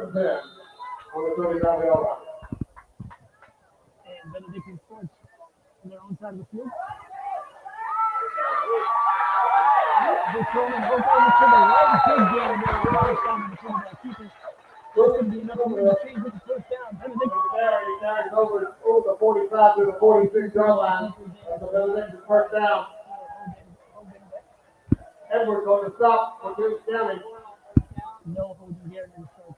and 10 on the 35-yard line. And Benedictine starts on their own side of the field. They're throwing them both over to the right. Big game there on the first down in the front of that keeper. There's going to be enough room to change with the first down. Benedictine there. He carries over the 45 to the 46-yard line. That's the Benedictine first down. Edwards on the stop for Toombs County. No holding Garrett in the start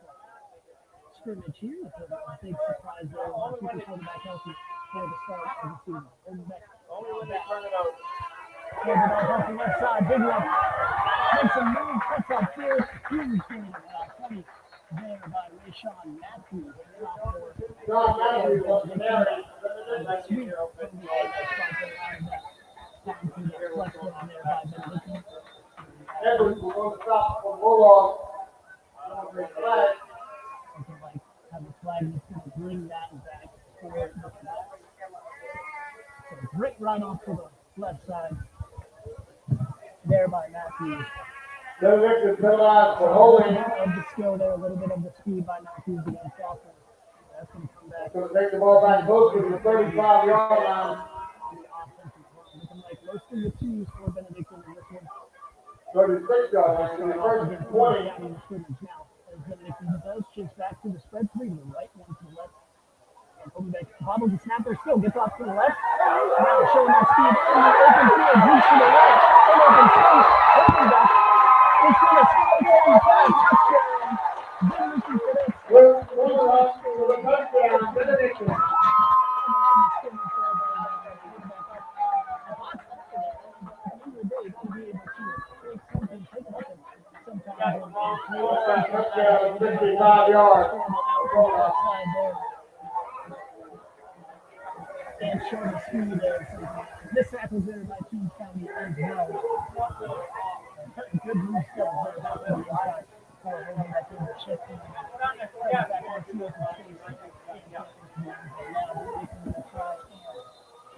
scrimmage here. It's a big surprise there. Keep the quarterback healthy for the start of the season. Only when they turn it over. Hands it off the left side. Big one. Makes a move. Cuts out field. Huge gain. 20 there by Rayshawn Matthews. John Matthews on the carry. Sweet from the edge spot there out of that. Down to the flex down there by Benedictine. Edwards will go to stop for Bulldog. Looking like have a flag that's going to bring that back for the Cadets. So a great run off to the left side there by Matthews. Benedictine penalized for holding. Of the skill there, a little bit of the speed by Matthews against offense. That's going to come back. Going to take the ball back close to the 35-yard line. Looking like most of the twos for Benedictine in this one. 36-yard line to the first 20. Now, as Benedictine does, shifts back to the spread three to the right, one to the left. And Overbeck bobbles the snap there still, gets off to the left. Now showing that speed in the open field, reach to the right, in open space. Overbeck is going to score again for a touchdown. Benedictine Cadets. Moving up to the touchdown, Benedictine. Touchdown, 55 yards. And short of speed there. This sack was there by Toombs County as well. Good move skills there. That was the inside for holding that in the shift. Back on the field for space.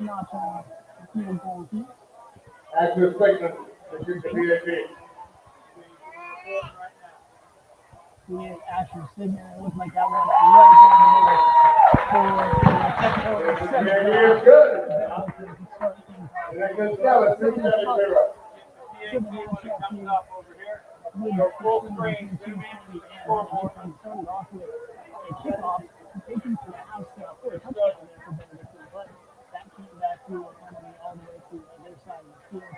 Not on field goal here. As you're expecting, to shoot the PAT. We had Asher Signer. It looked like that one right down the middle for the Yeah, good. Good stuff. 2-0. Coming up over here. Go full screen, zoom in, scoreboard. Started off with a kickoff, taken to the house for a touchdown there for Benedictine, but that came back to economy all the way to their side of the field.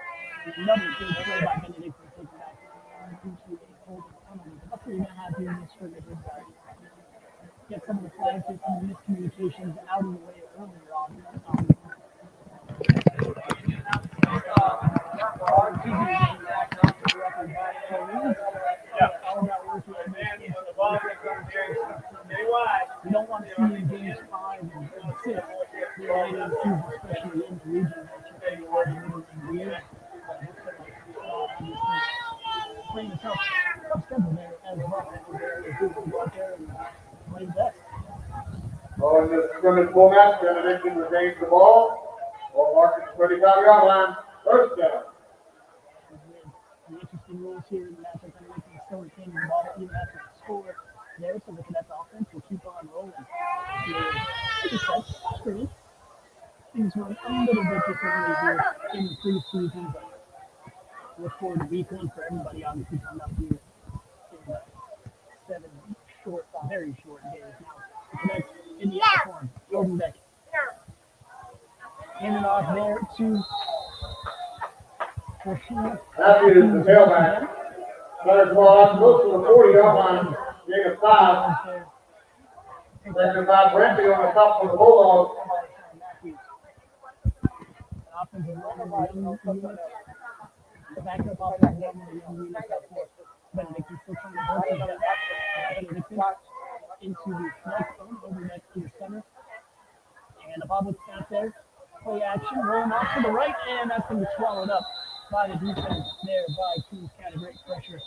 Another good play by Benedictine taking back into a holding penalty. That's what you're going to have here in this scrimmage. Get some of the flags, get some of the miscommunications out of the way earlier on. We don't want to see in games 5 and 6 related to season, especially in the region. Playing a tough schedule there as well. They're go out there and play best. Oh, in this scrimmage format, Benedictine retains the ball. Ball marked at the 35-yard line. First down. The interesting rules here in the matchup, Benedictine still retaining the ball even after the score there, so the Cadets offense will keep on rolling. Things went a little bit differently here in the preseason, but look forward to week 1 for everybody obviously coming up here in 7 short, very short days now. The Cadets in the uniform, Overbeck. Hand it off there to Matthews, the tailback. Third ball out close to the 40-yard line. Gain of 5. Second by Brantley on the top of the Bulldogs. Offensive line, the backup offensive line, Benedictine still trying to work it. Benedictine into the flex zone, Overbeck to the center. And a bobble snap there. Play action, rolling off to the right, and that's going to be swallowed up by the defense there by Toombs County. Great pressure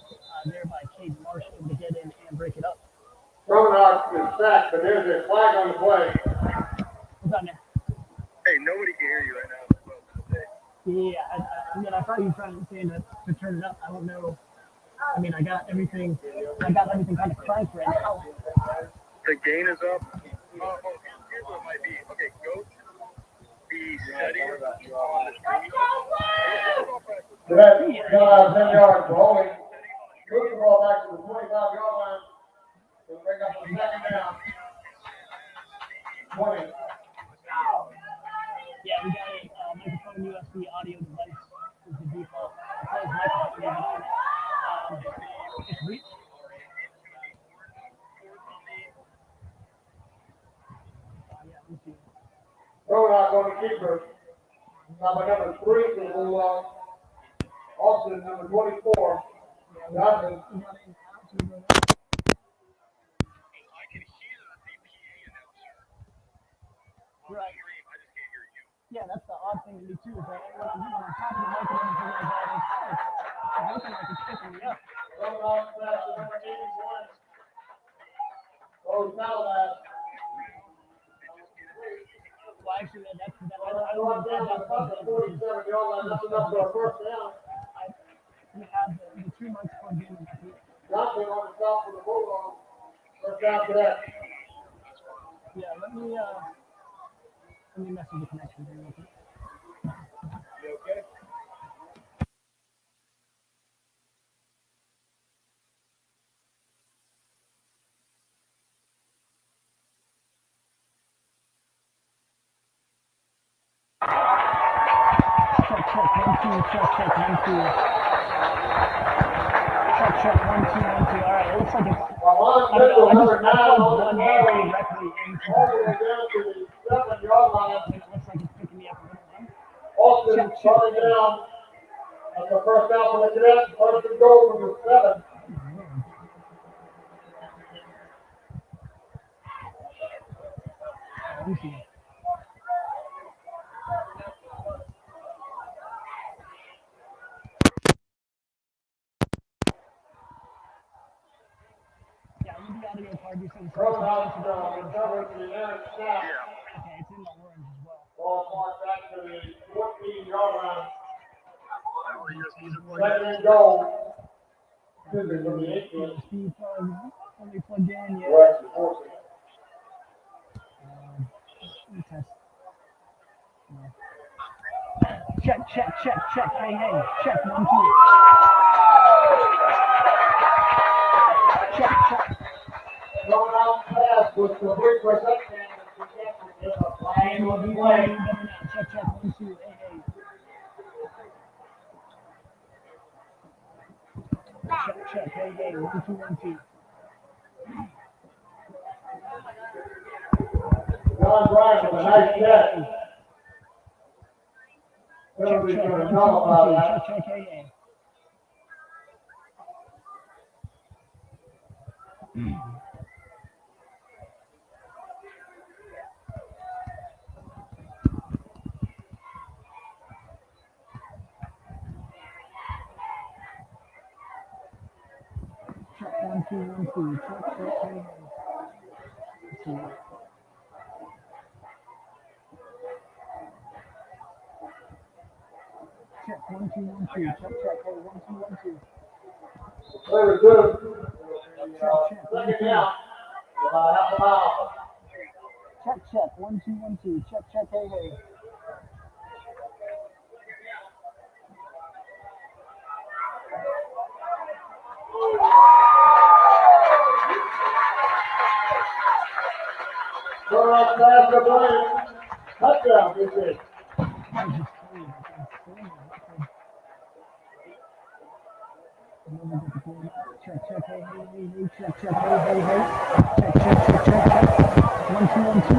there by Caden Marsh to get in and break it up. Promenade is sacked, but there's a flag on the play. What's on there? Hey, nobody can hear you right now. Yeah, I thought you were trying to say to turn it up. I don't know. I mean, I got everything kind of cranked right now. the gain is up. Here's what it might be. Okay, go be steady on the screen. That's 10 yards for holding. Move the ball back to the 25-yard line. We'll bring up the second down. 20. Yeah, we got a microphone USB audio device is the default. It says microphone even on it. It's reach. Yeah, let me see. Throw out on the keeper. Number 3 for the Bulldogs. Austin, number 24. Johnson. Right. Yeah, that's the odd thing to me too. Is that when I'm talking to Mike and everything like that, it's looking like it's picking me up. Throw out pass to number 81. Oh, foul last. Well, actually, that's that. I I don't want know down if to the 47-yard line. That's enough for a first down. we have the 2 months plugged in. Johnson on the top for the Bulldogs. First down for that. Yeah, let me message the connection here real quick. You okay? Check, 1, 2, 1, 2. All right, it looks like it's. Number 9 on One the hand carry. directly into All the way down to the 7-yard line. it looks like it's picking me up a little bit. Austin starting down. That's the first down for the Cadets. First and goal from the 7. Yeah, with the audio card, you said it's Throw out recovery to the Aaron Snap. okay, it's in the orange as well. Ball marked back to the 14-yard line. Second and goal. Excuse me, from the 18. Speed plug, only plugged in, yeah. West of 14. Let me test. Check. Hey. Check, 1, 2. Check. Thrown out pass was complete for a touchdown. And we'll be playing better now. Check, 1, 2. Hey. Check. Hey. 1, 2, 1, 2. John Bryan with a nice catch. Penalty's going to nullify that. Check. Hey. Check, 1, 2, 1, 2. Check, hey. Let's see. Check, 1, 2, 1, 2. Check, hey, 1, 2, 1, 2. Very good. Second down. About half a mile. Check, 1, 2, 1, 2. Check, hey. Throw out pass to Bryan. Touchdown, this is. Check, hey. Check, hey. Check. 1, 2, 1, 2.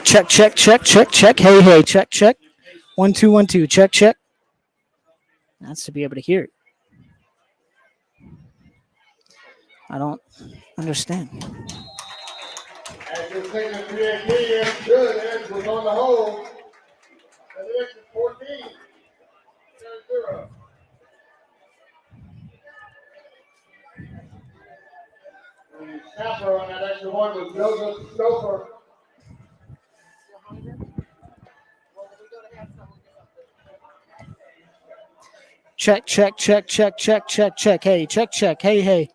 Check. Check. Hey. Check. 1, 2, 1, 2. Check. That's to be able to hear it. I don't understand. As you're taking the 3-8 lead, good. Edge was on the hole. And the Edge is 14. 0. The snapper on that extra one was Joseph Stouffer. Check, check, check, check, check, check, check. Hey, check, check. Hey, hey.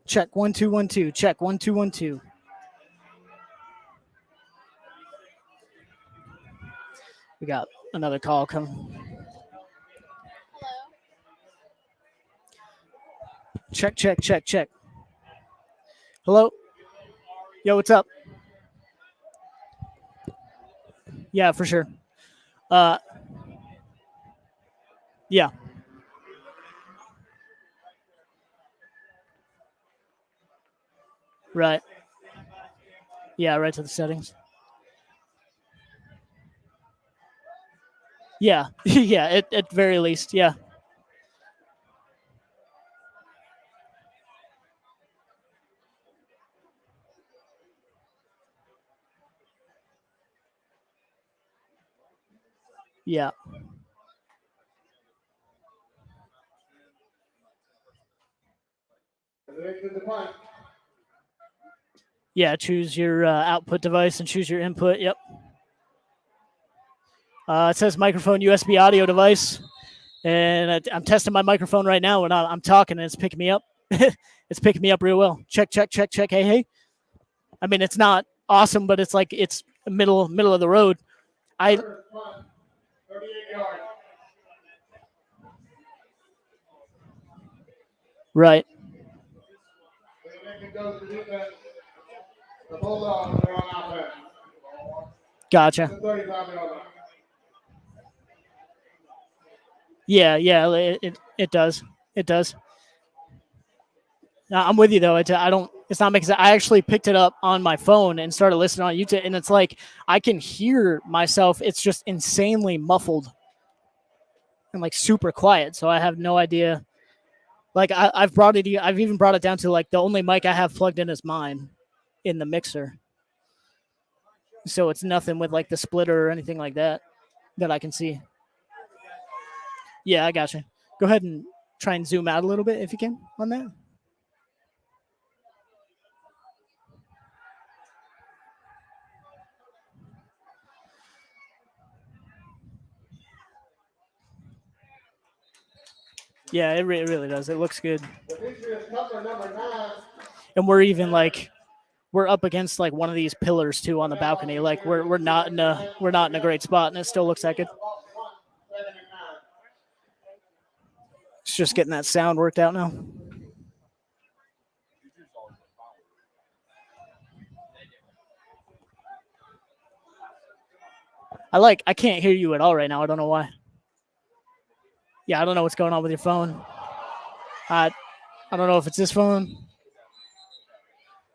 Check 1 2 1 2. Check 1 2 1 2. We got another call coming. Check, check, check, check. Hello? Yo, what's up? Yeah, for sure. Yeah. Right. Yeah, right to the settings. Yeah. Yeah, at very least. Yeah. Yeah. Yeah, choose your output device and choose your input. Yep. It says microphone USB audio device. And I'm testing my microphone right now, and I'm talking, and it's picking me up. It's picking me up real well. Check, check, check, check. Hey, hey. I mean, it's not awesome, but it's like it's middle of the road. 38 yards. Right. It goes to defense. The Bulldogs are on offense. Gotcha. The 35-yard line. Yeah, it does. It does. I'm with you though. I don't. It's not making sense. I actually picked it up on my phone and started listening on YouTube, and it's like I can hear myself. It's just insanely muffled and like super quiet. So I have no idea. Like I've brought it. I've even brought it down to like the only mic I have plugged in is mine in the mixer. So it's nothing with like the splitter or anything like that I can see. Yeah, I gotcha. Go ahead and try and zoom out a little bit if you can on that. Yeah, it really does. It looks good. The feature is cover number 9. And we're even like we're up against like one of these pillars too on the balcony. Like we're not in a great spot, and it still looks that good. It's just getting that sound worked out now. I can't hear you at all right now. I don't know why. Yeah, I don't know what's going on with your phone. I don't know if it's this phone.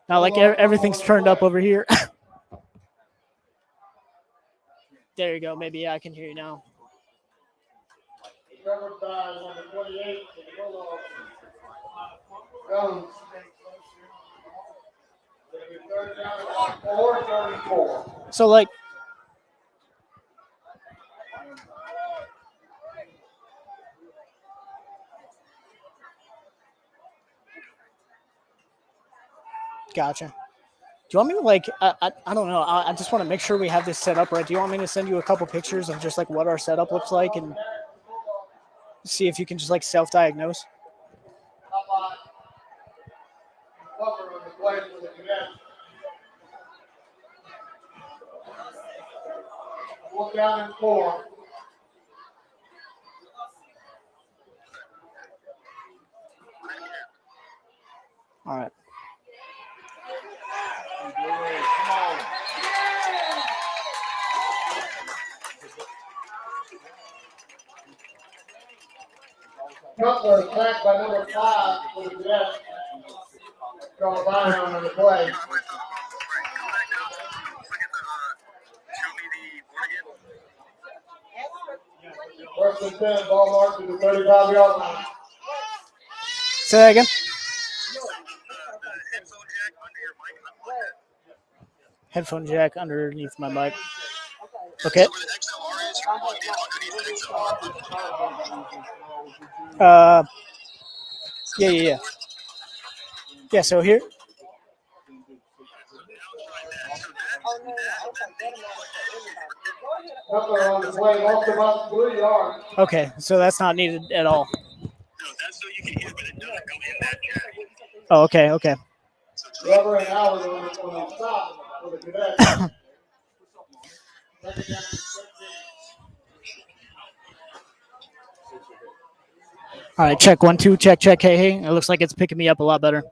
Now, like everything's turned up over here. There you go. Maybe yeah, I can hear you now. Covered by number 28 for the Bulldogs. Jones. Third down and about 4:34. So like. Gotcha. Do you want me to like? I don't know. I just want to make sure we have this set up right. Do you want me to send you a couple pictures of just like what our setup looks like and see if you can just like self-diagnose? Cover on the play for the Cadets. 4th down and 4. All right. Cutler attacked by number 5 for the Cadets. Going by on the play. First and 10, ball marked to the 35-yard line. Say that again. Headphone jack underneath my mic. Okay. Yeah. Yeah, so here. Cutler on the play, lost about 3 yards. Okay, so that's not needed at all. No, that's so you can hear, but it doesn't go in that jacket. Oh, okay, okay. Glover and Howard on the stop for the Cadets. All right, check 1, 2, check. Hey, hey. It looks like it's picking me up a lot better.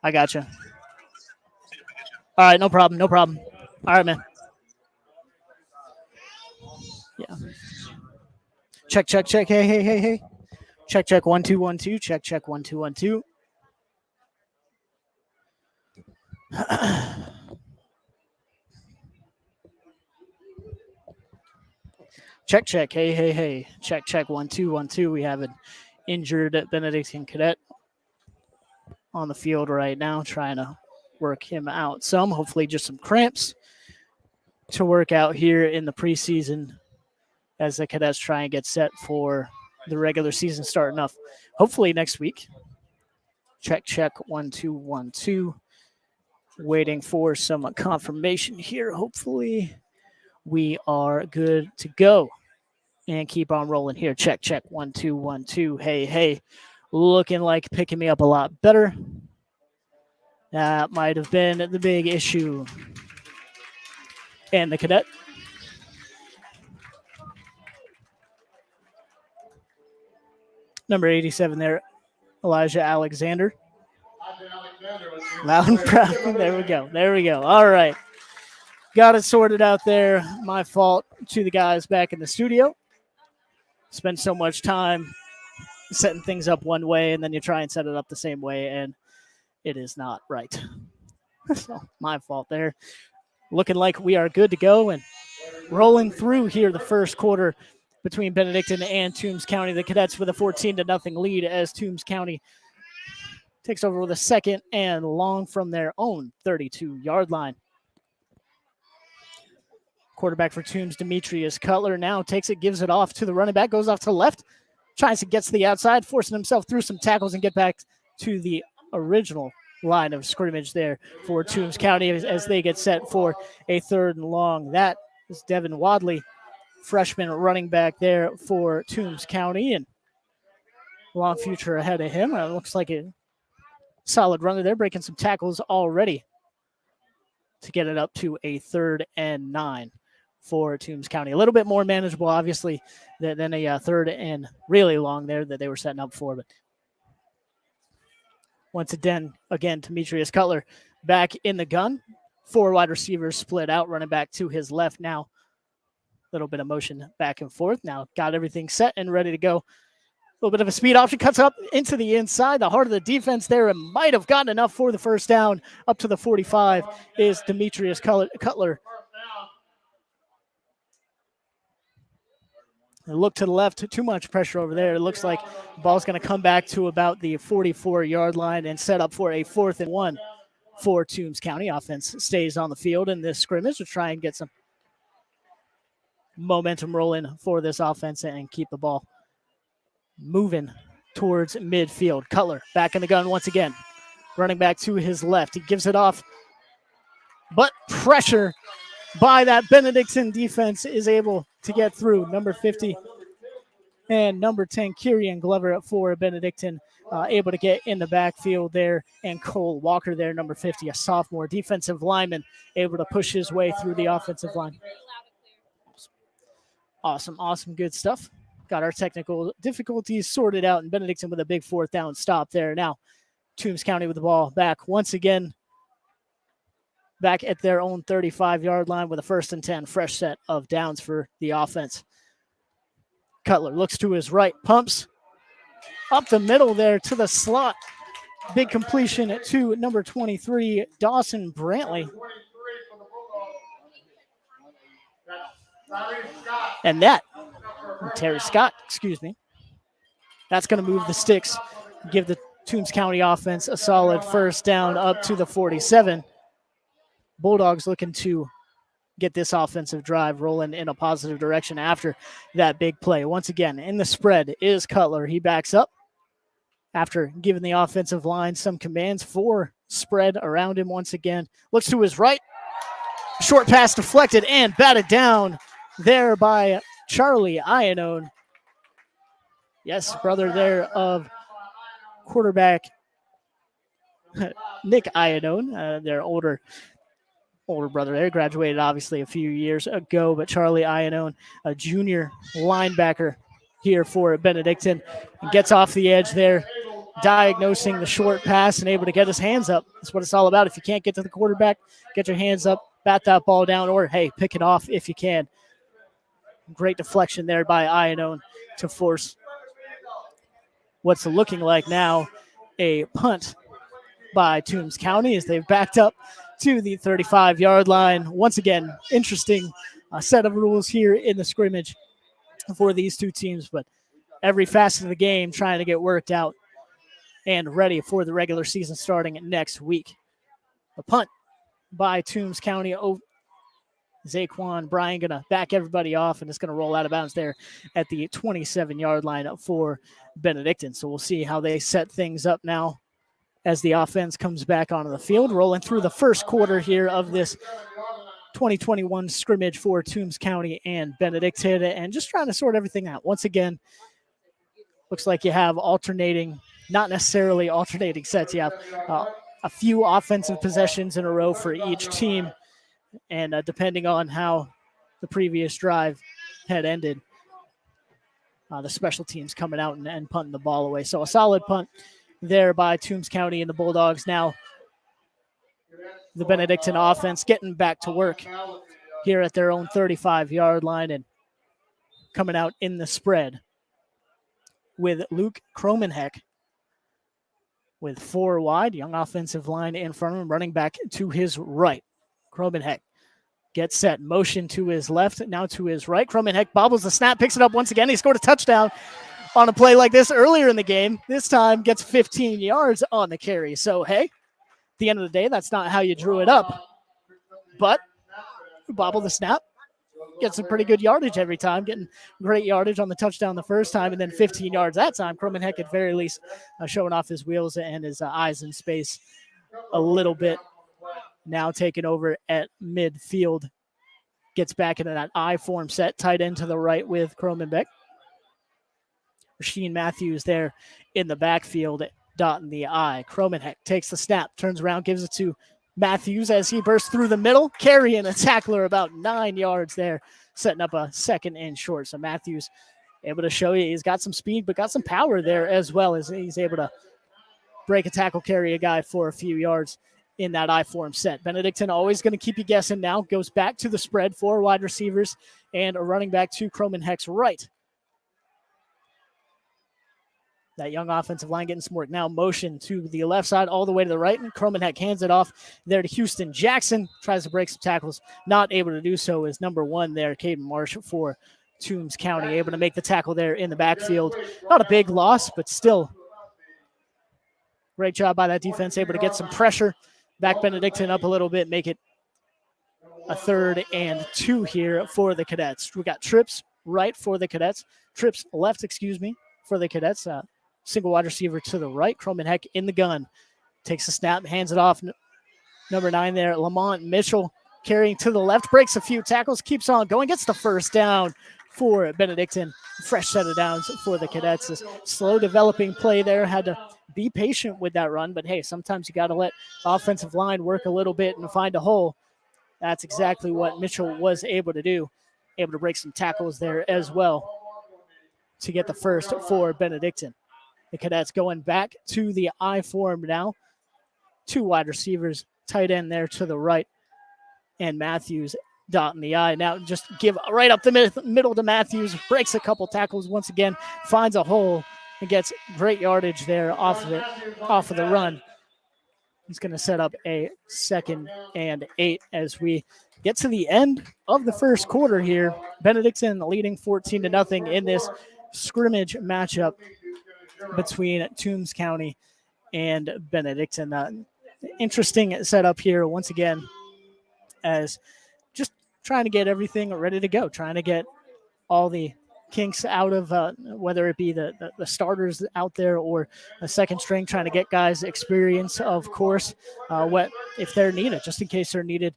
I gotcha. All right, no problem. All right, man. Yeah. Check. Hey. Check 1, 2, 1, 2. Check 1, 2, 1, 2. Check. Hey. Check 1, 2, 1, 2. We have an injured Benedictine cadet on the field right now, trying to work him out some. Hopefully, just some cramps to work out here in the preseason as the cadets try and get set for the regular season starting up hopefully next week. Check 1, 2, 1, 2. Waiting for some confirmation here. Hopefully, we are good to go and keep on rolling here. Check 1, 2, 1, 2. Hey. Looking like picking me up a lot better. That might have been the big issue. And the cadet. Number 87 there, Elijah Alexander. Loud and proud. There we go. All right. Got it sorted out there. My fault to the guys back in the studio. Spend so much time setting things up one way, and then you try and set it up the same way, and it is not right. So my fault there. Looking like we are good to go and rolling through here the first quarter between Benedictine and Toombs County. The Cadets with a 14-0 lead as Toombs County takes over with a second and long from their own 32-yard line. Quarterback for Toombs, Demetrius Cutler, now takes it, gives it off to the running back, goes off to the left, tries to get to the outside, forcing himself through some tackles and get back to the original line of scrimmage there for Toombs County as they get set for a 3rd and long. That is Devin Wadley, freshman running back there for Toombs County, and long future ahead of him. It looks like a solid runner there, breaking some tackles already to get it up to a 3rd and 9 for Toombs County. A little bit more manageable, obviously, than a 3rd and really long there that they were setting up for. But once again, Demetrius Cutler back in the gun. 4 wide receivers split out, running back to his left now. A little bit of motion back and forth. Now got everything set and ready to go. A little bit of a speed option, cuts up into the inside. The heart of the defense there, and might have gotten enough for the first down. Up to the 45 is Demetrius Cutler. Look to the left, too much pressure over there. It looks like the ball's going to come back to about the 44-yard line and set up for a 4th and 1 for Toombs County. Offense stays on the field in this scrimmage to try and get some momentum rolling for this offense and keep the ball moving towards midfield. Cutler back in the gun once again. Running back to his left. He gives it off, but pressure by that Benedictine defense is able to get through. Number 50 and number 10, Kieran Glover for Benedictine, able to get in the backfield there. And Cole Walker there, number 50, a sophomore defensive lineman, able to push his way through the offensive line. Awesome, good stuff. Got our technical difficulties sorted out, and Benedictine with a big 4th down stop there. Now, Toombs County with the ball back once again, back at their own 35-yard line with a 1st and 10, fresh set of downs for the offense. Cutler looks to his right, pumps up the middle there to the slot. Big completion to number 23, Dawson Brantley. And that, Terry Scott, excuse me, that's going to move the sticks, give the Toombs County offense a solid 1st down up to the 47. Bulldogs looking to get this offensive drive rolling in a positive direction after that big play. Once again, in the spread is Cutler. He backs up, after giving the offensive line some commands for spread around him once again. Looks to his right. Short pass deflected and batted down there by Charlie Iannone. Yes, brother there of quarterback Nick Iannone, their older brother there, graduated obviously a few years ago, but Charlie Iannone, a junior linebacker here for Benedictine, gets off the edge there, diagnosing the short pass and able to get his hands up. That's what it's all about. If you can't get to the quarterback, get your hands up, bat that ball down, or, hey, pick it off if you can. Great deflection there by Iannone to force what's looking like now a punt by Toombs County as they've backed up to the 35-yard line. Once again, interesting set of rules here in the scrimmage for these two teams, but every facet of the game trying to get worked out and ready for the regular season starting next week. A punt by Toombs County. Zaquan Bryan going to back everybody off, and it's going to roll out of bounds there at the 27-yard line for Benedictine. So we'll see how they set things up now as the offense comes back onto the field, rolling through the first quarter here of this 2021 scrimmage for Toombs County and Benedictine, and just trying to sort everything out. Once again, looks like you have alternating, not necessarily alternating sets. You have a few offensive possessions in a row for each team. And depending on how the previous drive had ended, the special teams coming out and punting the ball away. So a solid punt there by Toombs County and the Bulldogs. Now the Benedictine offense getting back to work here at their own 35-yard line and coming out in the spread with Luke Cromenheck with 4 wide, young offensive line in front of him, running back to his right. Cromenheck gets set, motion to his left, now to his right. Cromenheck bobbles the snap, picks it up once again. He scored a touchdown on a play like this earlier in the game. This time gets 15 yards on the carry. So, hey, at the end of the day, that's not how you drew it up. But bobble the snap, get some pretty good yardage every time, getting great yardage on the touchdown the first time, and then 15 yards that time. Cromenheck at very least showing off his wheels and his eyes in space a little bit. Now taking over at midfield, gets back into that I form set, tight end to the right with Cromenbeck. Rashean Matthews there in the backfield, dotting the I. Cromenheck takes the snap, turns around, gives it to Matthews as he bursts through the middle, carrying a tackler about 9 yards there, setting up a second and short. So Matthews able to show you he's got some speed, but got some power there as well, as he's able to break a tackle, carry a guy for a few yards in that I-form set. Benedictine always going to keep you guessing now. Goes back to the spread, 4 wide receivers and a running back to Cromenheck's right. That young offensive line getting some work. Now motion to the left side all the way to the right, and Cromenheck hands it off there to Houston Jackson. Tries to break some tackles. Not able to do so is number 1 there, Caden Marsh for Toombs County. Able to make the tackle there in the backfield. Not a big loss, but still great job by that defense. Able to get some pressure. Back Benedictine up a little bit, make it a 3rd and 2 here for the Cadets. We got trips right for the Cadets. Trips left, for the Cadets. Single wide receiver to the right. Cromenheck in the gun. Takes a snap, hands it off. Number 9 there, Lamont Mitchell carrying to the left. Breaks a few tackles, keeps on going. Gets the first down for Benedictine. Fresh set of downs for the Cadets. This slow developing play there. Had to be patient with that run, but hey, sometimes you got to let the offensive line work a little bit and find a hole. That's exactly what Mitchell was able to do. Able to break some tackles there as well to get the first for Benedictine. The Cadets going back to the I form now. 2 wide receivers, tight end there to the right, and Matthews dotting the I. Now just give right up the middle to Matthews, breaks a couple tackles once again, finds a hole, and gets great yardage there off of the run. He's going to set up a 2nd and 8 as we get to the end of the first quarter here. Benedictine leading 14-0 in this scrimmage matchup between Toombs County and Benedictine. Interesting setup here once again, as just trying to get everything ready to go, trying to get all the kinks out of whether it be the starters out there or a second string, trying to get guys experience, of course, what if they're needed, just in case they're needed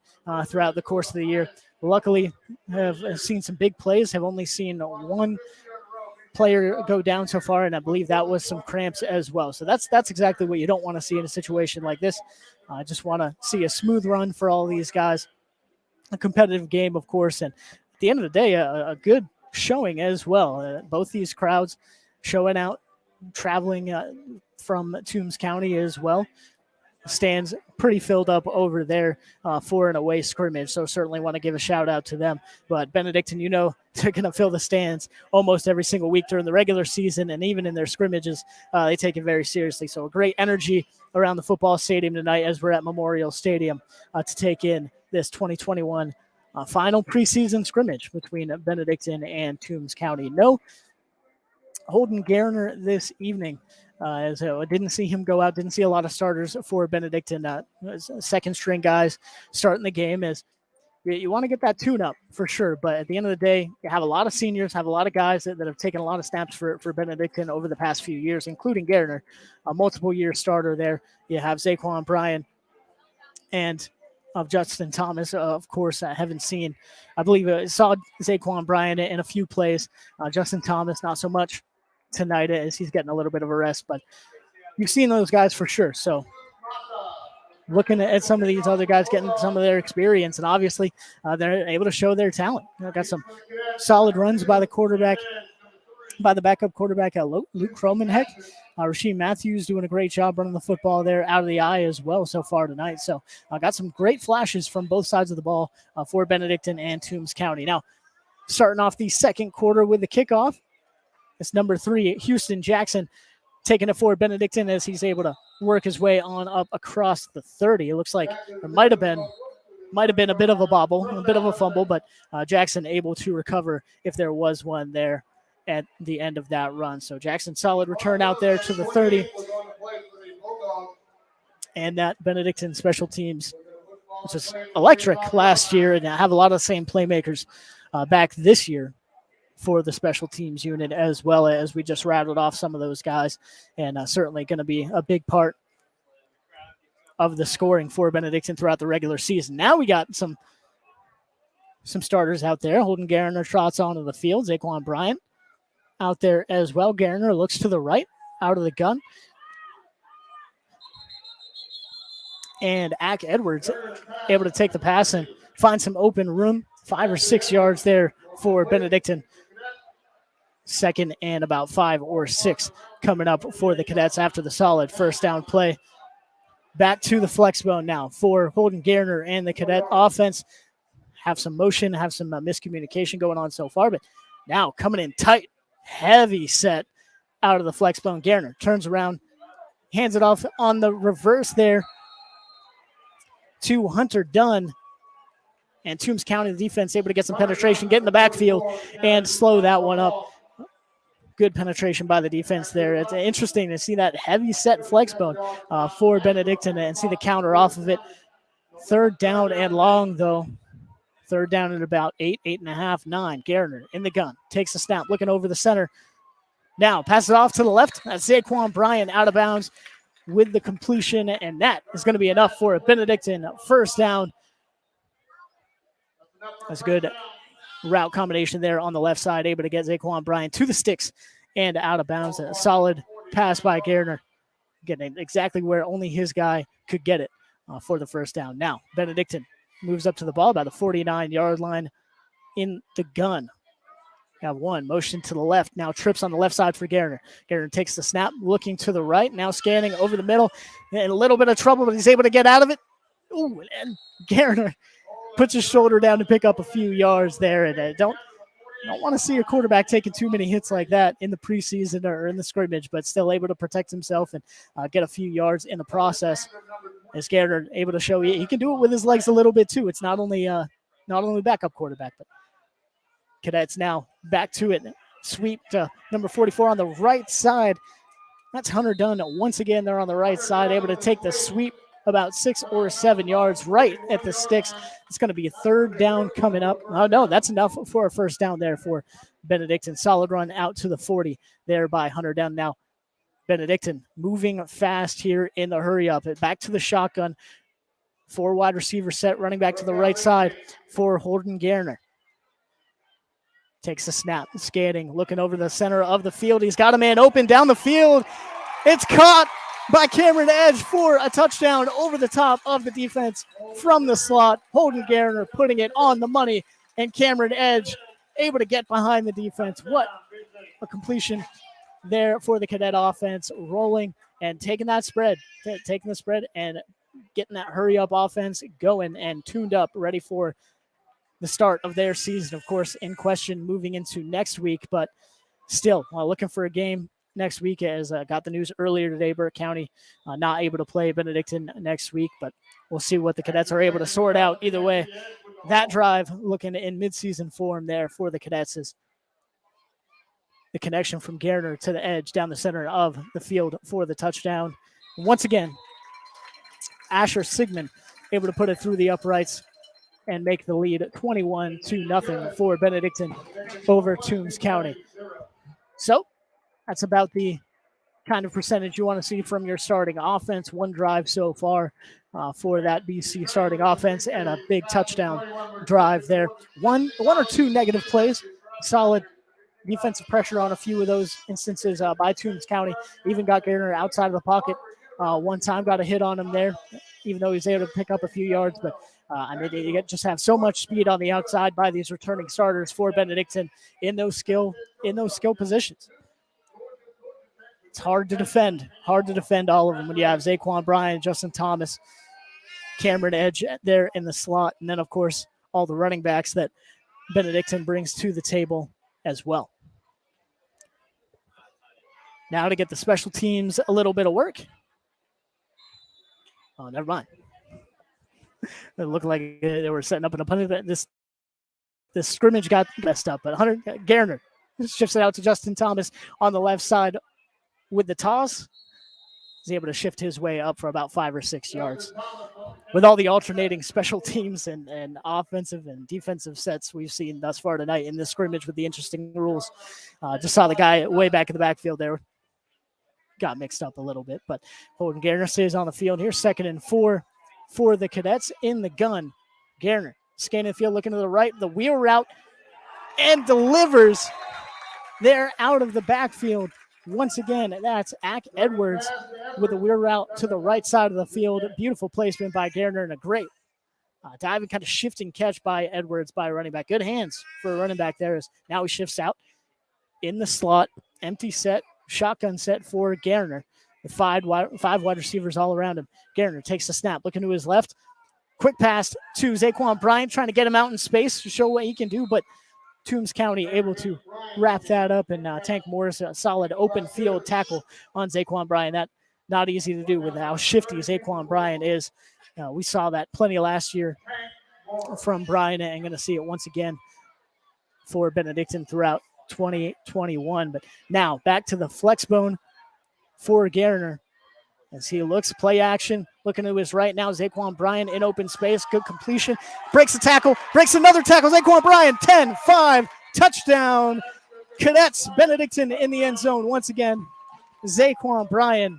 throughout the course of the year. Luckily, have seen some big plays, have only seen one player go down so far, and I believe that was some cramps as well. So that's exactly what you don't want to see in a situation like this. I just want to see a smooth run for all these guys, a competitive game, of course, and at the end of the day, a good showing as well. Both these crowds showing out, traveling from Toombs County as well. Stands pretty filled up over there for an away scrimmage, so certainly want to give a shout out to them. But Benedictine, they're going to fill the stands almost every single week during the regular season, and even in their scrimmages, they take it very seriously. So a great energy around the football stadium tonight as we're at Memorial Stadium to take in this 2021 final preseason scrimmage between Benedictine and Toombs County. No Holden Garner this evening. As I didn't see him go out, didn't see a lot of starters for Benedictine. Second string guys starting the game. As you want to get that tune up for sure, but at the end of the day, you have a lot of seniors, have a lot of guys that have taken a lot of snaps for Benedictine over the past few years, including Garner, a multiple year starter there. You have Zaquan Bryan and of Justin Thomas, of course. I haven't seen, I believe I saw Zaquan Bryan in a few plays. Justin Thomas, not so much tonight as he's getting a little bit of a rest, but you've seen those guys for sure. So looking at some of these other guys getting some of their experience, and obviously they're able to show their talent. Got some solid runs by the quarterback, by the backup quarterback, Luke Cromanheck. Rasheem Matthews doing a great job running the football there out of the eye as well so far tonight. So got some great flashes from both sides of the ball for Benedictine and Toombs County. Now, starting off the second quarter with the kickoff, it's number 3, Houston Jackson, taking it for Benedictine as he's able to work his way on up across the 30. It looks like there might have been a bit of a bobble, a bit of a fumble, but Jackson able to recover if there was one there at the end of that run. So Jackson, solid return out there to the 30. And that Benedictine special teams, which is electric last year, and have a lot of the same playmakers back this year for the special teams unit, as well as we just rattled off some of those guys, and certainly going to be a big part of the scoring for Benedictine throughout the regular season. Now we got some starters out there. Holden Garner trots onto the field. Zaquan Bryan out there as well. Garner looks to the right, out of the gun. And Ack Edwards able to take the pass and find some open room. 5 or 6 yards there for Benedictine. Second and about 5 or 6 coming up for the Cadets after the solid first down play. Back to the flex bone now for Holden Garner and the Cadet offense. Have some motion, have some miscommunication going on so far, but now coming in tight, heavy set out of the flex bone. Garner turns around, hands it off on the reverse there to Hunter Dunn. And Toombs County, the defense, able to get some penetration, get in the backfield, and slow that one up. Good penetration by the defense there. It's interesting to see that heavy set flex bone for Benedictine and see the counter off of it. Third down and long, though. Third down at about 8.5, 9. Garner in the gun. Takes the snap, looking over the center. Now passes it off to the left. That's Zaquan Bryan out of bounds with the completion, and that is going to be enough for a Benedictine first down. That's a good route combination there on the left side, able to get Zaquan Bryan to the sticks and out of bounds. A solid pass by Garner, getting exactly where only his guy could get it for the first down. Now, Benedictine moves up to the ball by the 49-yard line in the gun. Got one motion to the left, now trips on the left side for Garner. Garner takes the snap, looking to the right, now scanning over the middle. In a little bit of trouble, but he's able to get out of it. Ooh, and Garner puts his shoulder down to pick up a few yards there, and don't want to see a quarterback taking too many hits like that in the preseason or in the scrimmage, but still able to protect himself and get a few yards in the process. As Garner able to show he can do it with his legs a little bit too. It's not only backup quarterback, but Cadets now back to it. Sweep to number 44 on the right side. That's Hunter Dunn once again there on the right side, able to take the sweep about 6 or 7 yards right at the sticks. It's going to be a third down coming up. Oh, no, that's enough for a first down there for Benedictine. Solid run out to the 40 there by Hunter Down. Now Benedictine moving fast here in the hurry up. Back to the shotgun. 4 wide receiver set, running back to the right side for Holden Garner. Takes the snap, scanning, looking over the center of the field. He's got a man open down the field. It's caught by Cameron Edge for a touchdown over the top of the defense from the slot. Holden Garner putting it on the money, and Cameron Edge able to get behind the defense. What a completion there for the Cadet offense, rolling and taking that spread, taking the spread and getting that hurry up offense going and tuned up, ready for the start of their season, of course, in question moving into next week. But still, looking for a game next week, as got the news earlier today, Burke County not able to play Benedictine next week, but we'll see what the Cadets are able to sort out. Either way, that drive looking in midseason form there for the Cadets is the connection from Garner to the edge down the center of the field for the touchdown. Once again, Asher Sigmund able to put it through the uprights and make the lead 21-0 for Benedictine over Toombs County. So that's about the kind of percentage you want to see from your starting offense. 1 drive so far for that BC starting offense, and a big touchdown drive there. One or two negative plays. Solid defensive pressure on a few of those instances by Toombs County. Even got Garner outside of the pocket one time, got a hit on him there, even though he was able to pick up a few yards. But you just have so much speed on the outside by these returning starters for Benedictine in those skill positions. It's hard to defend all of them when you have Zaquan Bryant, Justin Thomas, Cameron Edge there in the slot, and then of course all the running backs that Benedictine brings to the table as well. Now to get the special teams a little bit of work. Oh, never mind. It looked like they were setting up an opponent. This scrimmage got messed up, but Hunter Garner shifts it out to Justin Thomas on the left side with the toss. He's able to shift his way up for about 5 or 6 yards. With all the alternating special teams and offensive and defensive sets we've seen thus far tonight in this scrimmage with the interesting rules. Just saw the guy way back in the backfield there. Got mixed up a little bit, but Holden Garner stays on the field here. 2nd and 4 for the Cadets in the gun. Garner scanning the field, looking to the right, the wheel route, and delivers there out of the backfield. Once again, that's Ack Edwards with a wheel route to the right side of the field. Beautiful placement by Garner and a great diving kind of shifting catch by Edwards by a running back. Good hands for a running back there. As now he shifts out in the slot, empty set, shotgun set for Garner. With five wide receivers all around him. Garner takes the snap, looking to his left. Quick pass to Zaquan Bryant, trying to get him out in space to show what he can do, but Toombs County able to wrap that up, and Tank Morris, a solid open field tackle on Zaquan Bryant. That not easy to do with how shifty Zaquan Bryant is. We saw that plenty last year from Bryant, and going to see it once again for Benedictine throughout 2021. But now back to the flex bone for Garner as he looks, play action, looking to his right now. Zaquan Bryant in open space, good completion, breaks a tackle, breaks another tackle. Zaquan Bryant, 10-5, touchdown. Cadets, Benedictine in the end zone once again. Zaquan Bryant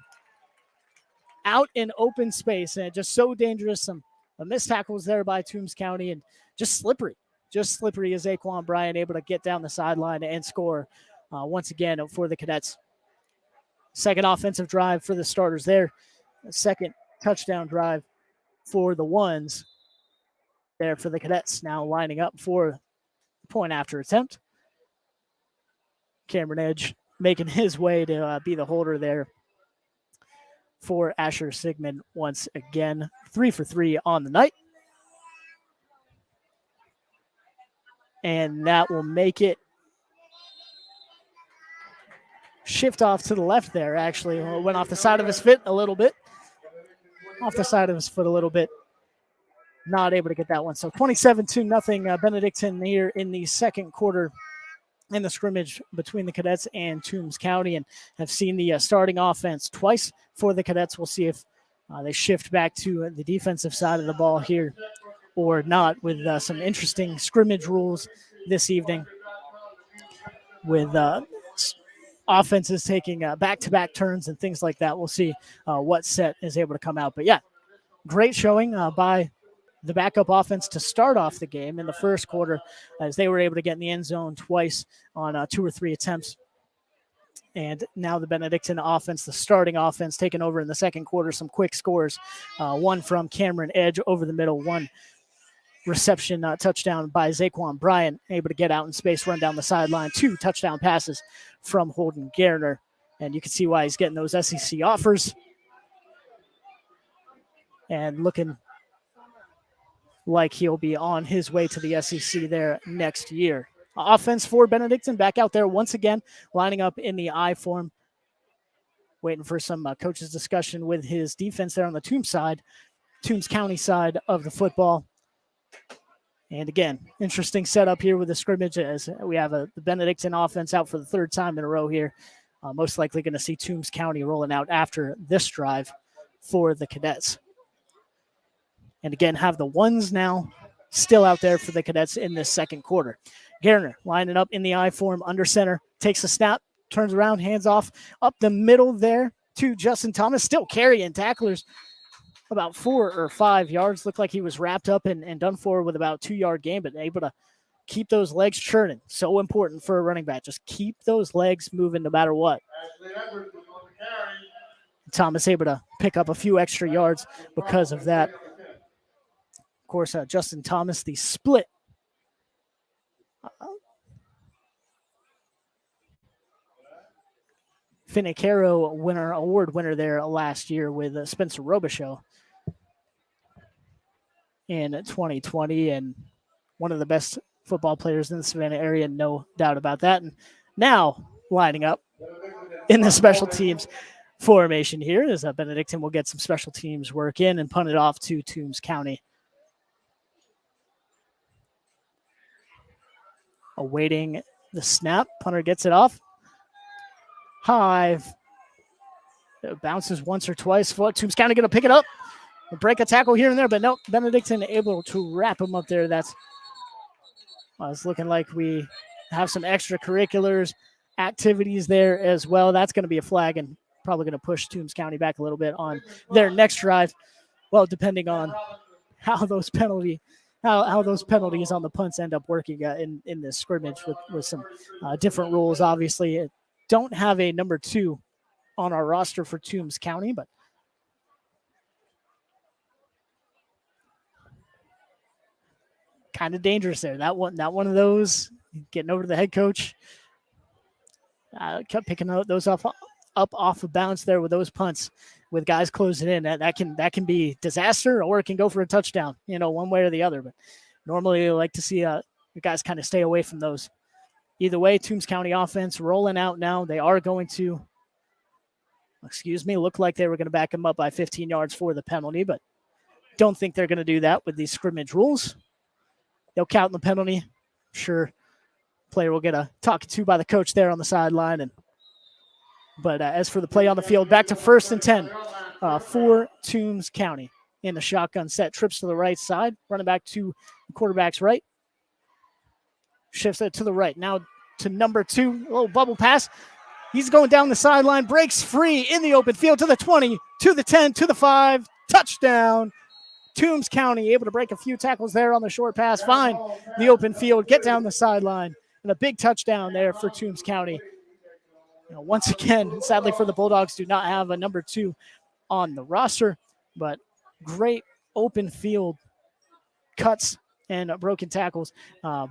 out in open space, and just so dangerous. Some missed tackles there by Toombs County, and just slippery as Zaquan Bryant able to get down the sideline and score once again for the Cadets. Second offensive drive for the starters there. Second touchdown drive for the ones there for the Cadets. Now lining up for the point after attempt. Cameron Edge making his way to be the holder there for Asher Sigmund once again. 3 for 3 on the night. And that will make it shift off to the left there, actually. Went off the side of his foot a little bit. Not able to get that one. So 27-0 Benedictine here in the second quarter in the scrimmage between the Cadets and Toombs County, and have seen the starting offense twice for the Cadets. We'll see if they shift back to the defensive side of the ball here or not, with some interesting scrimmage rules this evening. with offenses taking back-to-back turns and things like that. We'll see what set is able to come out. But, yeah, great showing by the backup offense to start off the game in the first quarter, as they were able to get in the end zone twice on 2 or 3 attempts. And now the Benedictine offense, the starting offense, taking over in the second quarter. Some quick scores, one from Cameron Edge over the middle, one reception touchdown by Zaquan Bryant, able to get out in space, run down the sideline, 2 touchdown passes from Holden Garner. And you can see why he's getting those SEC offers. And looking like he'll be on his way to the SEC there next year. Offense for Benedictine back out there once again, lining up in the I form, waiting for some coaches' discussion with his defense there on the Toombs County side of the football. And again, interesting setup here with the scrimmage, as we have the Benedictine offense out for the 3rd time in a row here. Most likely going to see Toombs County rolling out after this drive for the Cadets. And again, have the ones now still out there for the Cadets in this second quarter. Garner lining up in the I form under center, takes a snap, turns around, hands off up the middle there to Justin Thomas, still carrying tacklers about 4 or 5 yards. Looked like he was wrapped up and done for with about 2-yard gain, but able to keep those legs churning. So important for a running back. Just keep those legs moving no matter what. Thomas able to pick up a few extra yards because of that. Of course, Justin Thomas, the split Finicaro award winner there last year with Spencer Robichaux in 2020, and one of the best football players in the Savannah area, no doubt about that. And now lining up in the special teams formation here is Benedictine will get some special teams work in and punt it off to Toombs County. Awaiting the snap. Punter gets it off. High. It bounces once or twice. Toombs County going to pick it up. Break a tackle here and there, but no, Benedictine able to wrap him up there. That's it's looking like we have some extracurriculars activities there as well. That's going to be a flag and probably going to push Toombs County back a little bit on their next drive. Well, depending on how those penalties on the punts end up working in this scrimmage with some different rules. Obviously, don't have a number 2 on our roster for Toombs County, but kind of dangerous there. Not one of those getting over to the head coach. Kept picking those up off of bounds there with those punts with guys closing in. That can be disaster, or it can go for a touchdown, one way or the other. But normally you like to see the guys kind of stay away from those. Either way, Toombs County offense rolling out now. They are going to, look like they were going to back them up by 15 yards for the penalty, but don't think they're going to do that with these scrimmage rules. They'll count the penalty. Sure, player will get a talking to by the coach there on the sideline. But as for the play on the field, back to 1st and 10 for Toombs County in the shotgun set. Trips to the right side, running back to the quarterback's right. Shifts it to the right. Now to number 2, a little bubble pass. He's going down the sideline, breaks free in the open field to the 20, to the 10, to the 5. Touchdown. Toombs County able to break a few tackles there on the short pass, find the open field, get down the sideline, and a big touchdown there for Toombs County. Once again, sadly for the Bulldogs, do not have a number 2 on the roster, but great open field cuts and broken tackles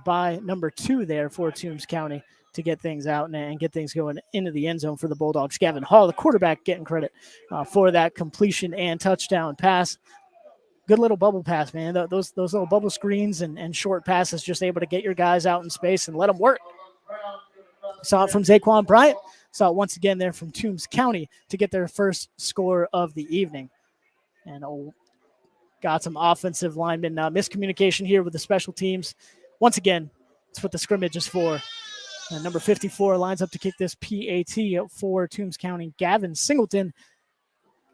by number 2 there for Toombs County to get things out and get things going into the end zone for the Bulldogs. Gavin Hall, the quarterback, getting credit for that completion and touchdown pass. Good little bubble pass, man. Those little bubble screens and short passes, just able to get your guys out in space and let them work. Saw it from Zaquan Bryant. Saw it once again there from Toombs County to get their first score of the evening. And got some offensive lineman miscommunication here with the special teams. Once again, that's what the scrimmage is for. Number 54 lines up to kick this PAT for Toombs County, Gavin Singleton.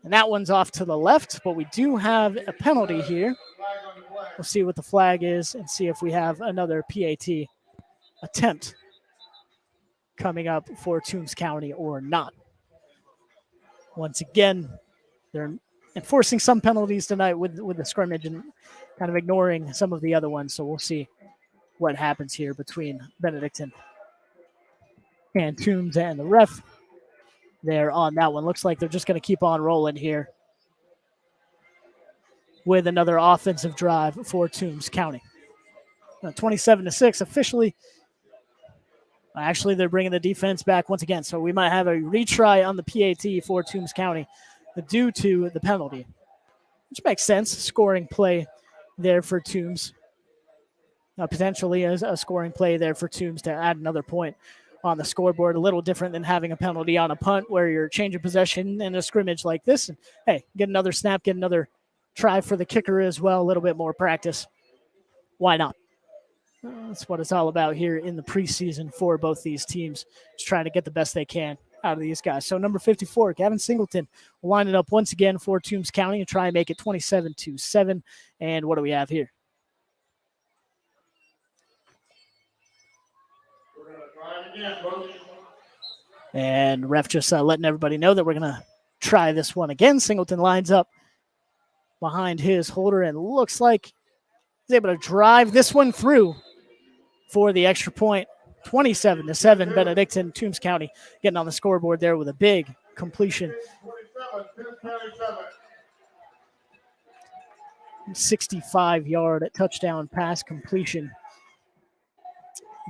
And that one's off to the left, but we do have a penalty here. We'll see what the flag is and see if we have another PAT attempt coming up for Toombs County or not. Once again, they're enforcing some penalties tonight with the scrimmage and kind of ignoring some of the other ones. So we'll see what happens here between Benedictine and Toombs and the ref there on that one. Looks like they're just going to keep on rolling here with another offensive drive for Toombs County. 27-6 officially. Actually, they're bringing the defense back once again, so we might have a retry on the PAT for Toombs County due to the penalty, which makes sense. Scoring play there for Toombs. Potentially as a scoring play there for Toombs to add another point on the scoreboard. A little different than having a penalty on a punt where you're changing possession in a scrimmage like this. And hey, get another snap, get another try for the kicker as well. A little bit more practice. Why not? That's what it's all about here in the preseason for both these teams. Just trying to get the best they can out of these guys. So number 54, Gavin Singleton, will line it up once again for Toombs County and try and make it 27-7. And what do we have here? And ref just letting everybody know that we're going to try this one again. Singleton lines up behind his holder and looks like he's able to drive this one through for the extra point. 27-7, Benedictine. Toombs County getting on the scoreboard there with a big completion. 65-yard touchdown pass completion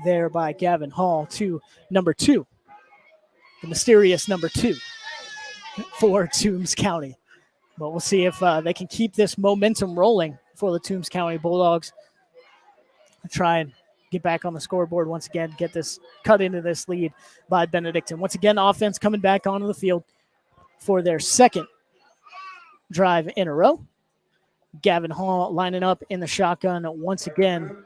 there by Gavin Hall to number 2, the mysterious number 2 for Toombs County. But we'll see if they can keep this momentum rolling for the Toombs County Bulldogs. Try and get back on the scoreboard once again, get this cut into this lead by Benedictine. Once again, offense coming back onto the field for their second drive in a row. Gavin Hall lining up in the shotgun once again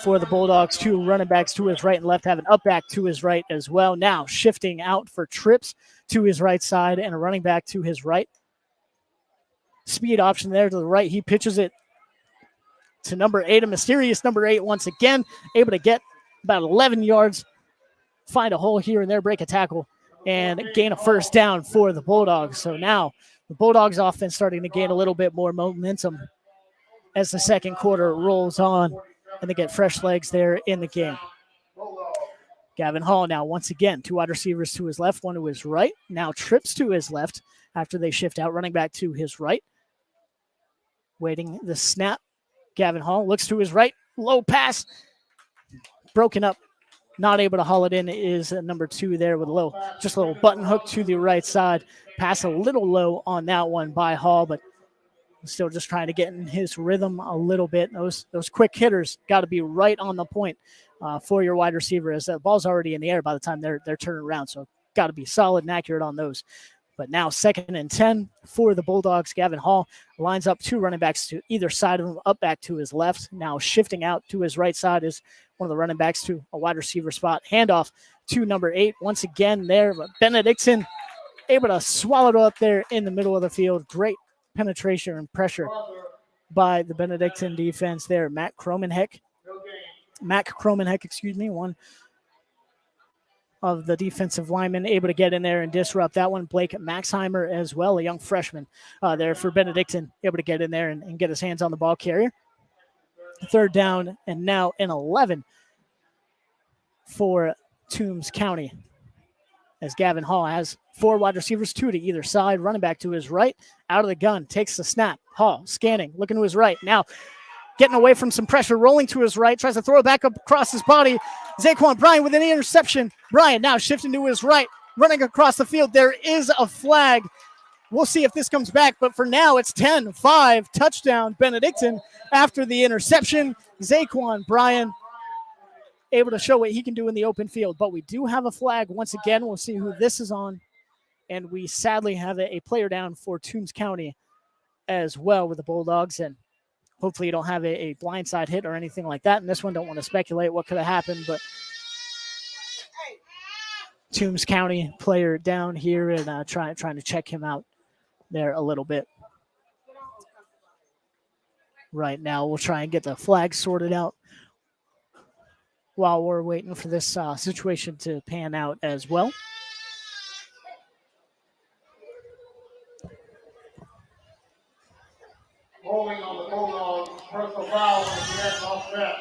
for the Bulldogs. 2 running backs to his right and left, have an up back to his right as well. Now shifting out for trips to his right side and a running back to his right. Speed option there to the right. He pitches it to number 8, a mysterious number 8 once again, able to get about 11 yards, find a hole here and there, break a tackle, and gain a first down for the Bulldogs. So now the Bulldogs offense starting to gain a little bit more momentum as the second quarter rolls on, and they get fresh legs there in the game. Gavin Hall now once again, 2 wide receivers to his left, 1 to his right. Now trips to his left after they shift out, running back to his right. Waiting the snap. Gavin Hall looks to his right, low pass, broken up, not able to haul it in is number 2 there with a little button hook to the right side. Pass a little low on that one by Hall, but still just trying to get in his rhythm a little bit. Those quick hitters got to be right on the point for your wide receiver, as the ball's already in the air by the time they're turning around. So got to be solid and accurate on those. But now 2nd and 10 for the Bulldogs. Gavin Hall lines up 2 running backs to either side of him, up back to his left. Now shifting out to his right side is one of the running backs to a wide receiver spot. Handoff to number 8 once again there. But Benedictine able to swallow it up there in the middle of the field. Great penetration and pressure by the Benedictine defense there. Mac Cromenheck, one of the defensive linemen able to get in there and disrupt that one. Blake Maxheimer as well, a young freshman there for Benedictine, able to get in there and get his hands on the ball carrier. 3rd down and now an 11 for Toombs County, as Gavin Hall has 4 wide receivers, 2 to either side. Running back to his right, out of the gun, takes the snap. Hall scanning, looking to his right. Now getting away from some pressure, rolling to his right, tries to throw it back up across his body. Zaquan Bryan with an interception. Bryan now shifting to his right, running across the field. There is a flag. We'll see if this comes back, but for now it's 10-5, touchdown Benedictine after the interception. Zaquan Bryan able to show what he can do in the open field, but we do have a flag once again. We'll see who this is on, and we sadly have a player down for Toombs County as well with the Bulldogs, and hopefully you don't have a blindside hit or anything like that. And this one, don't want to speculate what could have happened, but Toombs County player down here and trying to check him out there a little bit. Right now, we'll try and get the flag sorted out while we're waiting for this situation to pan out as well. Holding on the Bulldogs, personal foul on the net offset.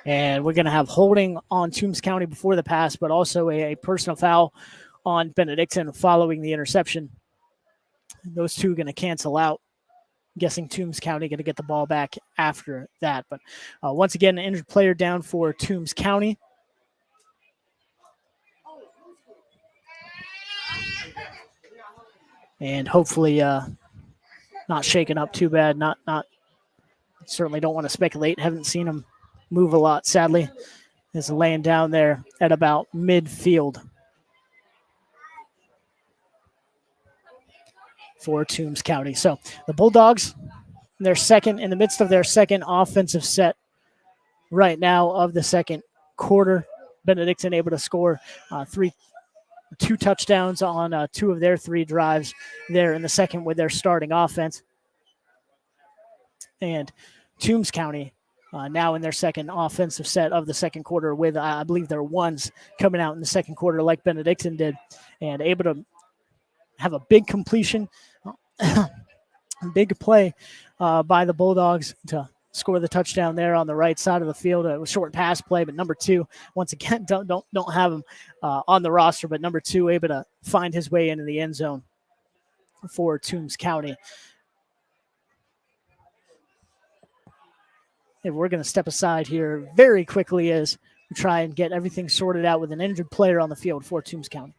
And we're going to have holding on Toombs County before the pass, but also a personal foul on Benedictine following the interception. Those two are going to cancel out. I'm guessing Toombs County going to get the ball back after that. But once again, an injured player down for Toombs County. And hopefully not shaken up too bad. Not certainly don't want to speculate. Haven't seen him move a lot, sadly. Is laying down there at about midfield for Toombs County. So the Bulldogs, in the midst of their second offensive set right now of the second quarter. Benedictine able to score two touchdowns on two of their three drives there in the second with their starting offense. And Toombs County now in their second offensive set of the second quarter with, I believe, their ones coming out in the second quarter like Benedictine did, and able to have a big completion, big play by the Bulldogs to score the touchdown there on the right side of the field. It was a short pass play, but number two, once again, don't have him on the roster, but number two able to find his way into the end zone for Toombs County. And we're going to step aside here very quickly as we try and get everything sorted out with an injured player on the field for Toombs County.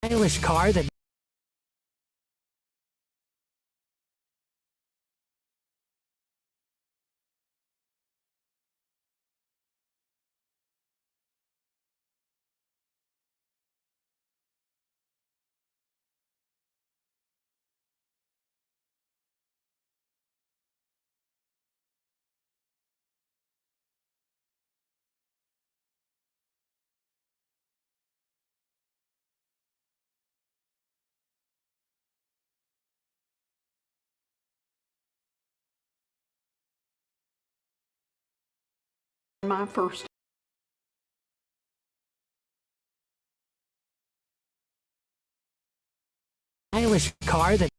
Stylish car that my first stylish car that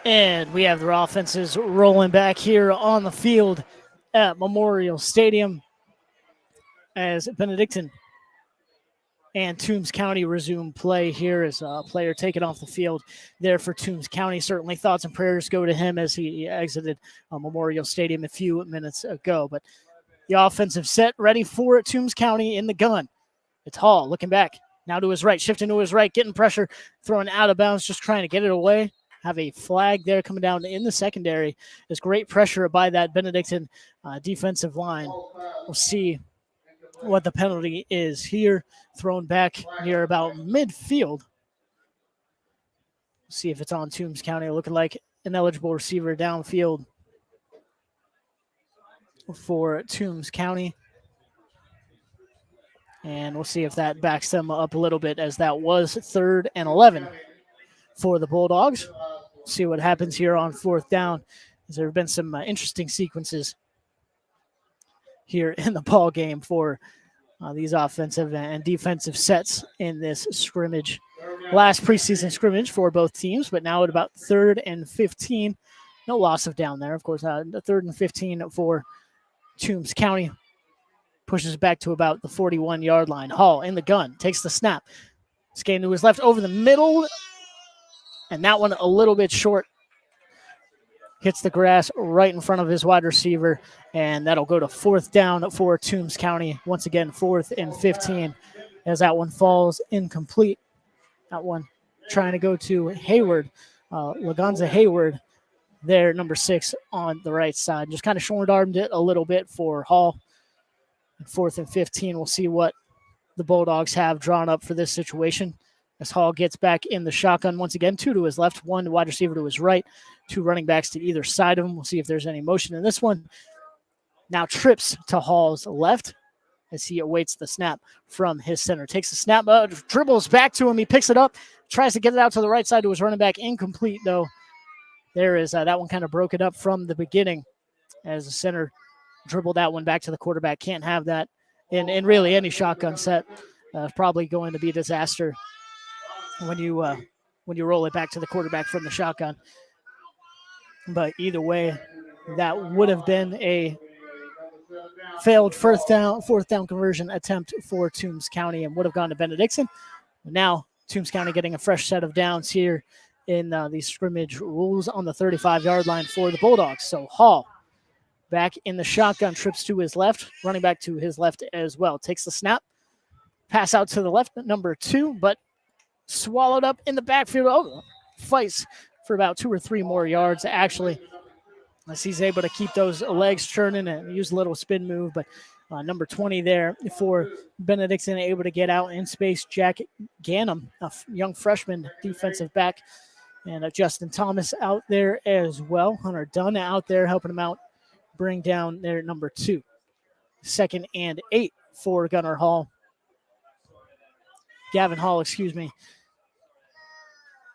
And we have their offenses rolling back here on the field at Memorial Stadium as Benedictine and Toombs County resume play here as a player taken off the field there for Toombs County. Certainly thoughts and prayers go to him as he exited Memorial Stadium a few minutes ago. But the offensive set ready for Toombs County in the gun. It's Hall looking back. Now to his right, shifting to his right, getting pressure, throwing out of bounds, just trying to get it away. Have a flag there coming down in the secondary. There's great pressure by that Benedictine defensive line. We'll see what the penalty is here. Thrown back near about midfield. See if it's on Toombs County. Looking like an eligible receiver downfield for Toombs County. And we'll see if that backs them up a little bit, as that was 3rd and 11 for the Bulldogs. See what happens here on 4th down, as there have been some interesting sequences here in the ball game for these offensive and defensive sets in this scrimmage. Last preseason scrimmage for both teams, but now at about 3rd and 15. No loss of down there, of course. 3rd and 15 for Toombs County. Pushes back to about the 41-yard line. Hall in the gun, takes the snap. Skating to his left over the middle. And that one a little bit short. Hits the grass right in front of his wide receiver. And that'll go to 4th down for Toombs County. Once again, 4th and 15 as that one falls incomplete. That one trying to go to Hayward. Laganza Hayward there, number 6 on the right side. Just kind of short-armed it a little bit for Hall. 4th and 15, we'll see what the Bulldogs have drawn up for this situation. As Hall gets back in the shotgun once again, 2 to his left, 1 wide receiver to his right, 2 running backs to either side of him. We'll see if there's any motion in this one. Now trips to Hall's left as he awaits the snap from his center. Takes the snap, dribbles back to him. He picks it up, tries to get it out to the right side to his running back. Incomplete, though. There is that one kind of broke it up from the beginning as the center dribble that one back to the quarterback. Can't have that in really any shotgun set. Probably going to be a disaster when you roll it back to the quarterback from the shotgun. But either way, that would have been a failed 4th down conversion attempt for Toombs County and would have gone to Benedictine. Now Toombs County getting a fresh set of downs here in these scrimmage rules on the 35-yard line for the Bulldogs. So Hall back in the shotgun, trips to his left, running back to his left as well. Takes the snap, pass out to the left, number 2, but swallowed up in the backfield. Oh, fights for about 2 or 3 more yards, actually, as he's able to keep those legs churning and use a little spin move. But number 20 there for Benedictine, able to get out in space. Jack Gannum, a young freshman defensive back, and Justin Thomas out there as well. Hunter Dunn out there helping him out. Bring down their number 2. 2nd and 8 for Gavin Hall,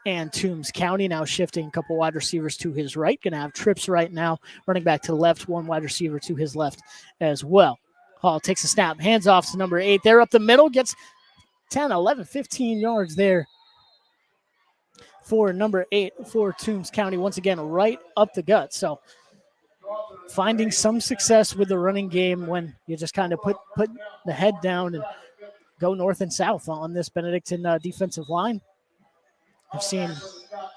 And Toombs County now shifting a couple wide receivers to his right. Going to have trips right now. Running back to the left, 1 wide receiver to his left as well. Hall takes a snap, hands off to number 8. There up the middle, gets 10, 11, 15 yards there for number 8 for Toombs County. Once again, right up the gut. So finding some success with the running game when you just kind of put the head down and go north and south on this Benedictine defensive line. I've seen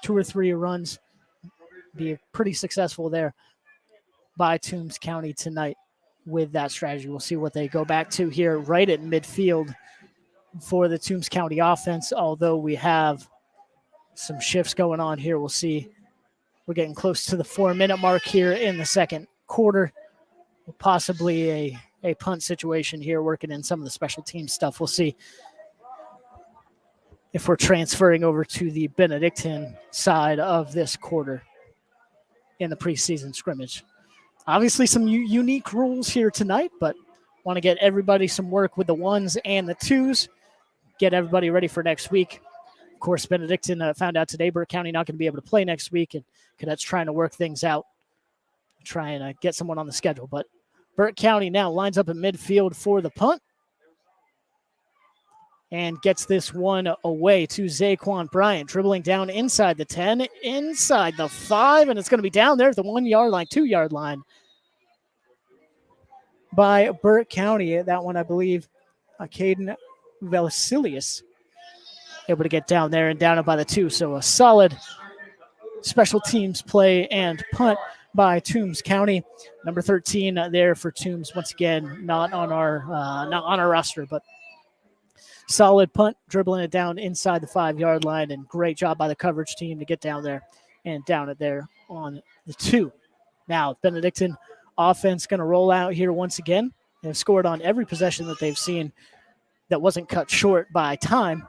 2 or 3 runs be pretty successful there by Toombs County tonight with that strategy. We'll see what they go back to here right at midfield for the Toombs County offense, although we have some shifts going on here. We'll see. We're getting close to the 4-minute mark here in the second quarter. Possibly a punt situation here, working in some of the special team stuff. We'll see if we're transferring over to the Benedictine side of this quarter in the preseason scrimmage. Obviously some unique rules here tonight, but want to get everybody some work with the 1s and the 2s, get everybody ready for next week. Of course, Benedictine found out today Burke County not going to be able to play next week, and Cadets trying to work things out, try and get someone on the schedule. But Burke County now lines up in midfield for the punt. and gets this one away to Zaquan Bryant, dribbling down inside the 10, inside the 5, and it's going to be down there at the 1 yard line, 2 yard line by Burke County. That one, I believe, Caden Velasilius able to get down there and down it by the 2. So a solid special teams play and punt by Toombs County. Number 13 there for Toombs. Once again, not on our roster, but solid punt, dribbling it down inside the 5 yard line, and great job by the coverage team to get down there and down it there on the 2. Now Benedictine offense going to roll out here once again. They've scored on every possession that they've seen that wasn't cut short by time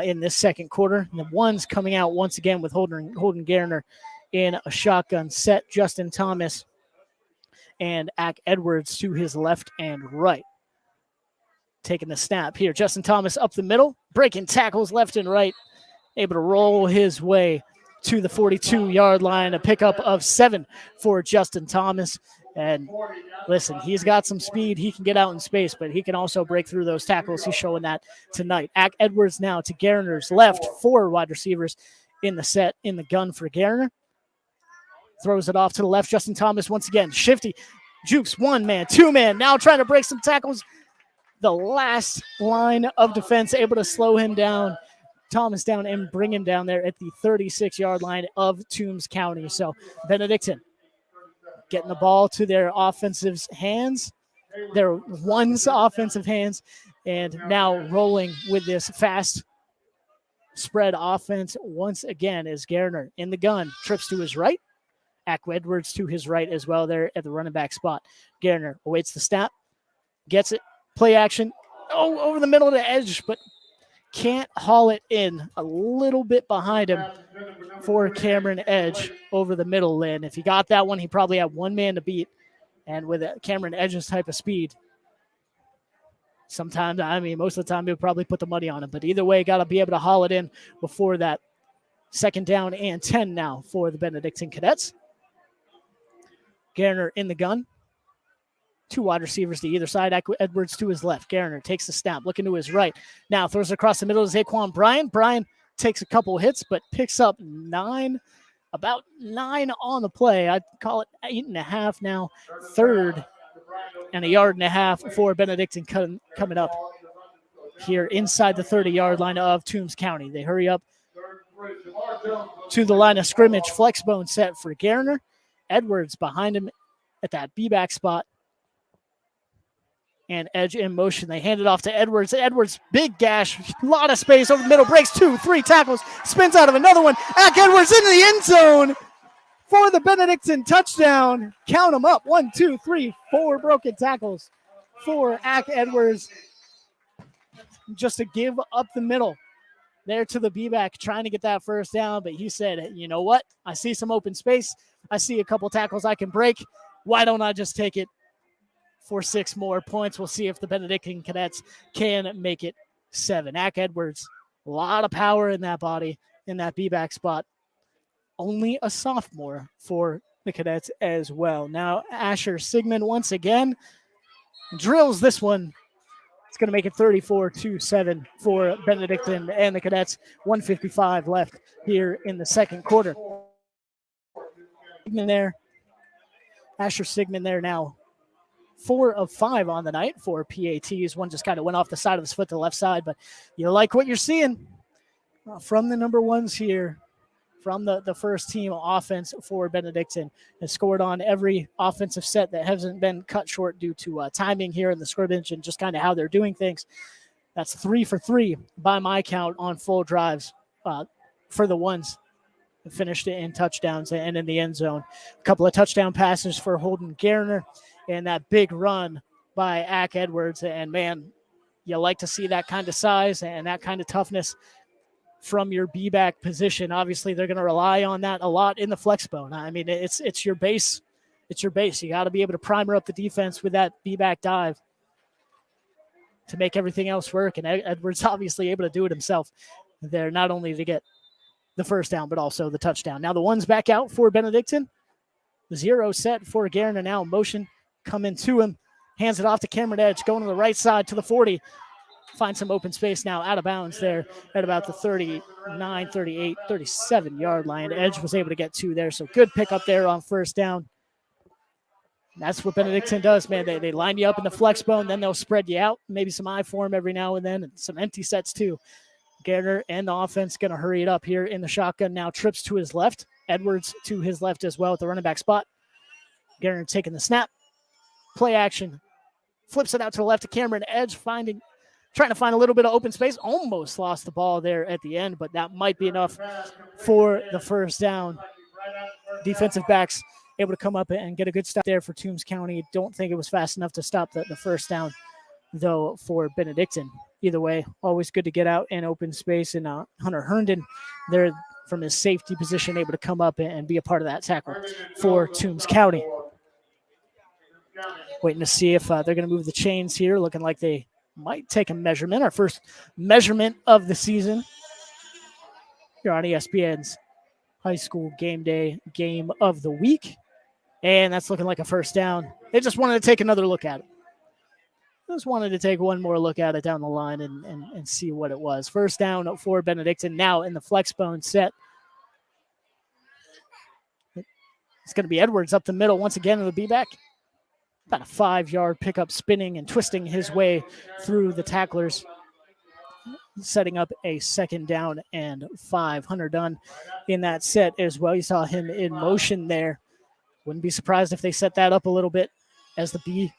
in this second quarter. And the ones coming out once again with Holden Garner in a shotgun set. Justin Thomas and Ack Edwards to his left and right. Taking the snap here. Justin Thomas up the middle, breaking tackles left and right, able to roll his way to the 42 yard line. A pickup of 7 for Justin Thomas. And listen, he's got some speed. He can get out in space, but he can also break through those tackles. He's showing that tonight. Ack Edwards now to Garner's left. 4 wide receivers in the set, in the gun for Garner. Throws it off to the left. Justin Thomas once again, shifty. Jukes 1 man, 2 man. Now trying to break some tackles. The last line of defense able to slow him down. Thomas down and bring him down there at the 36 yard line of Toombs County. So Benedictine getting the ball to their offensive hands, their one's offensive hands, and now rolling with this fast spread offense once again as Garner in the gun, trips to his right. Ack Edwards to his right as well there at the running back spot. Garner awaits the snap, gets it, play action, over the middle of the edge, but can't haul it in. A little bit behind him for Cameron Edge over the middle lane. If he got that one, he probably had 1 man to beat. And with Cameron Edge's type of speed, sometimes, most of the time, he'll probably put the money on him. But either way, got to be able to haul it in before that. Second down and 10 now for the Benedictine Cadets. Garner in the gun. 2 wide receivers to either side. Edwards to his left. Garner takes the snap, looking to his right. Now throws it across the middle to Zaquan Bryant. Bryant takes a couple hits, but picks up about 9 on the play. I'd call it 8.5 now. 3rd and 1.5 yards for Benedictine coming up here inside the 30 yard line of Toombs County. They hurry up to the line of scrimmage. Flexbone set for Garner. Edwards behind him at that B-back spot. And Edge in motion. They hand it off to Edwards. Edwards, big gash, a lot of space over the middle, breaks 2, 3 tackles, spins out of another one. Ack Edwards into the end zone for the Benedictine touchdown. Count them up. 1, 2, 3, 4 broken tackles for Ack Edwards. Just to give up the middle there to the B-back, trying to get that first down. But he said, you know what? I see some open space. I see a couple tackles I can break. Why don't I just take it for 6 more points? We'll see if the Benedictine Cadets can make it 7. Ack Edwards, a lot of power in that body, in that B-back spot. Only a sophomore for the Cadets as well. Now Asher Sigmund once again drills this one. It's going to make it 34-7 for Benedictine and the Cadets. 1:55 left here in the second quarter. Sigmund there. Asher Sigmund there now. 4 of 5 on the night for PATs. One just kind of went off the side of his foot to the left side, but you like what you're seeing from the number ones here, from the first team offense for Benedictine. Has scored on every offensive set that hasn't been cut short due to timing here in the scrimmage and just kind of how they're doing things. That's 3 for 3 by my count on full drives for the ones. Finished it in touchdowns and in the end zone. A couple of touchdown passes for Holden Garner and that big run by Ack Edwards. And, man, you like to see that kind of size and that kind of toughness from your B-back position. Obviously, they're going to rely on that a lot in the flex bone. I mean, it's your base. It's your base. You got to be able to primer up the defense with that B-back dive to make everything else work. And Edwards obviously able to do it himself there, not only to get the first down, but also the touchdown. Now the one's back out for Benedictine. The 0 set for Garner now. Motion coming to him. Hands it off to Cameron Edge, going to the right side to the 40. find some open space now out of bounds there at about the 39, 38, 37 yard line. Edge was able to get 2 there, so good pickup there on first down. That's what Benedictine does, man. They line you up in the flex bone, then they'll spread you out, maybe some I form every now and then, and some empty sets too. Garner and the offense going to hurry it up here in the shotgun now. Trips to his left. Edwards to his left as well at the running back spot. Garner taking the snap. Play action. Flips it out to the left to Cameron. Edge trying to find a little bit of open space. Almost lost the ball there at the end, but that might be enough for the first down. Defensive backs able to come up and get a good stop there for Toombs County. Don't think it was fast enough to stop the first down, though, for Benedictine. Either way, always good to get out in open space. And Hunter Herndon there from his safety position, able to come up and be a part of that tackle for Toombs County. Waiting to see if they're going to move the chains here. Looking like they might take a measurement. Our first measurement of the season here on ESPN's high school game day game of the week. And that's looking like a first down. They just wanted to take another look at it. Just wanted to take one more look at it down the line and see what it was. First down for Benedictine now in the flex bone set. It's going to be Edwards up the middle once again in the B-back. About a 5-yard pickup, spinning and twisting his way through the tacklers, setting up a second down and 5. Hunter Dunn in that set as well. You saw him in motion there. Wouldn't be surprised if they set that up a little bit as the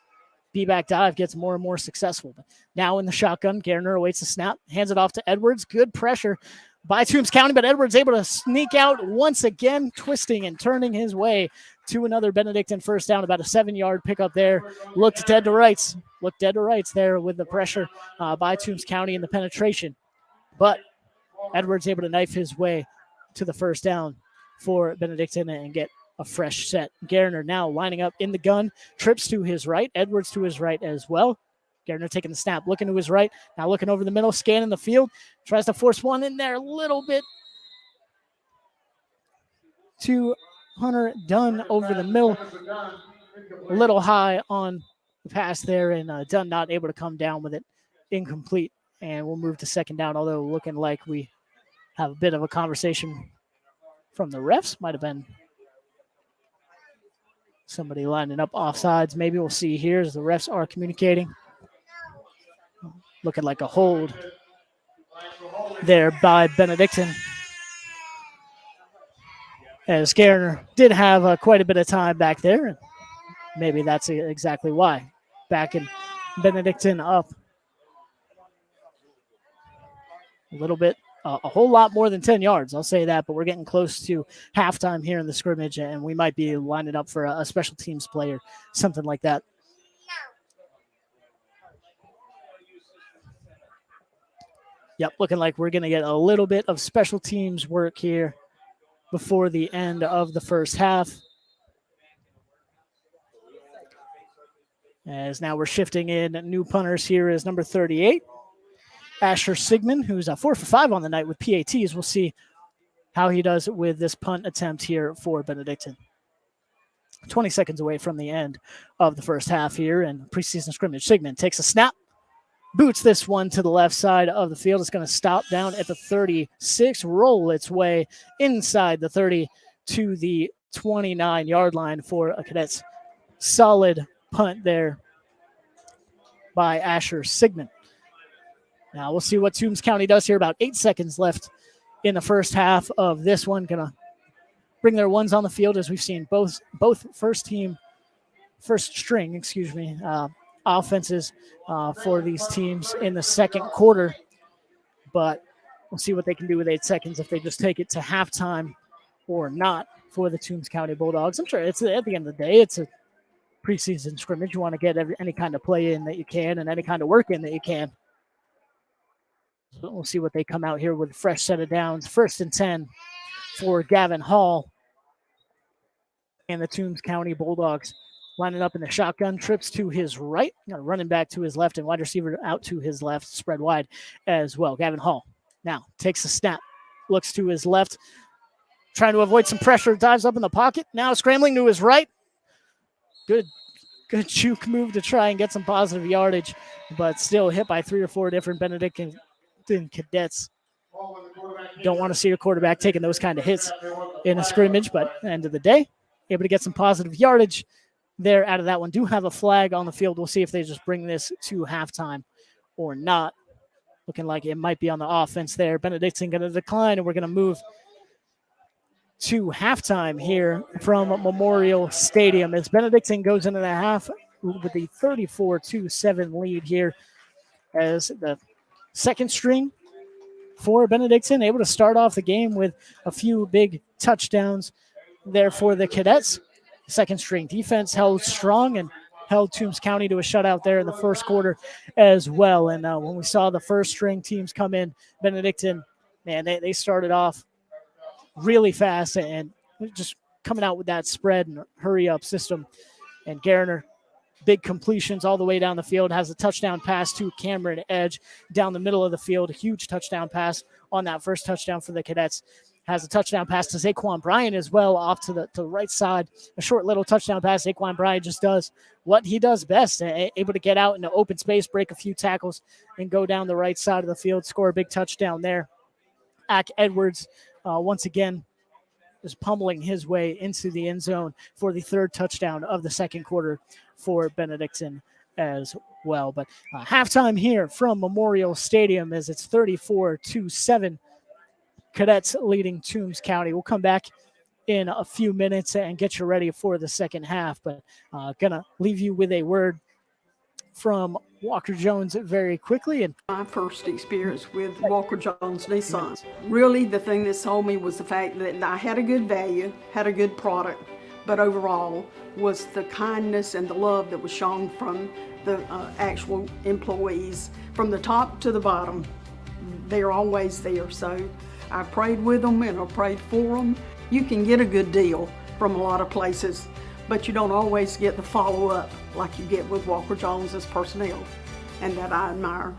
B-back dive gets more and more successful. But now in the shotgun, Garner awaits the snap, hands it off to Edwards. Good pressure by Toombs County, but Edwards able to sneak out once again, twisting and turning his way to another Benedictine first down. About a 7-yard pickup there. Looked dead to rights there with the pressure by Toombs County and the penetration. But Edwards able to knife his way to the first down for Benedictine and get a fresh set. Garner now lining up in the gun, trips to his right, Edwards to his right as well. Garner taking the snap, looking to his right, now looking over the middle, scanning the field, tries to force one in there a little bit to Hunter Dunn over the middle. A little high on the pass there, and Dunn not able to come down with it. Incomplete, and we'll move to second down, although looking like we have a bit of a conversation from the refs. Might have been somebody lining up offsides. Maybe we'll see here as the refs are communicating. Looking like a hold there by Benedictine. As Garner did have quite a bit of time back there. And maybe that's exactly why. Back in Benedictine up a little bit. A whole lot more than 10 yards, I'll say that, but we're getting close to halftime here in the scrimmage, and we might be lining up for a special teams player, something like that. Yep, looking like we're going to get a little bit of special teams work here before the end of the first half. As now we're shifting in new punters here is number 38. Asher Sigmund, who's 4 for 5 on the night with PATs. We'll see how he does with this punt attempt here for Benedictine. 20 seconds away from the end of the first half here in preseason scrimmage. Sigmund takes a snap, boots this one to the left side of the field. It's going to stop down at the 36, roll its way inside the 30 to the 29-yard line for a Cadets. Solid punt there by Asher Sigmund. Now we'll see what Toombs County does here. About 8 seconds left in the first half of this one. Gonna bring their ones on the field as we've seen both first string offenses for these teams in the second quarter. But we'll see what they can do with 8 seconds if they just take it to halftime or not for the Toombs County Bulldogs. I'm sure it's at the end of the day, it's a preseason scrimmage. You want to get any kind of play in that you can and any kind of work in that you can. So we'll see what they come out here with a fresh set of downs. 1st and 10 for Gavin Hall and the Toombs County Bulldogs. Lining up in the shotgun, trips to his right, running back to his left, and wide receiver out to his left, spread wide as well. Gavin Hall now takes a snap, looks to his left, trying to avoid some pressure, dives up in the pocket, now scrambling to his right. Good good juke move to try and get some positive yardage, but still hit by 3 or 4 different Benedictine cadets. Don't want to see your quarterback taking those kind of hits in a scrimmage, but at the end of the day, able to get some positive yardage there out of that one. Do have a flag on the field. We'll see if they just bring this to halftime or not. Looking like it might be on the offense there. Benedictine going to decline, and we're going to move to halftime here from Memorial Stadium as Benedictine goes into the half with a 34-7 lead here as the second string for Benedictine, able to start off the game with a few big touchdowns there for the Cadets. Second string defense held strong and held Toombs County to a shutout there in the first quarter as well. And when we saw the first string teams come in, Benedictine, man, they started off really fast and just coming out with that spread and hurry up system. And Garner, big completions all the way down the field, has a touchdown pass to Cameron Edge down the middle of the field. A huge touchdown pass on that first touchdown for the Cadets. Has a touchdown pass to Zaquan Bryant as well off to the right side. A short little touchdown pass. Zaquan Bryant just does what he does best, able to get out into open space, break a few tackles, and go down the right side of the field, score a big touchdown there. Ack Edwards, once again, is pummeling his way into the end zone for the third touchdown of the second quarter for Benedictine as well. But halftime here from Memorial Stadium as it's 34-7. Cadets leading Toombs County. We'll come back in a few minutes and get you ready for the second half, but gonna leave you with a word from Walker Jones very quickly. And my first experience with Walker Jones Nissan. Really, the thing that sold me was the fact that I had a good value, had a good product, but overall was the kindness and the love that was shown from the actual employees, from the top to the bottom. They're always there. So I prayed with them and I prayed for them. You can get a good deal from a lot of places, but you don't always get the follow-up like you get with Walker Jones's personnel, and that I admire.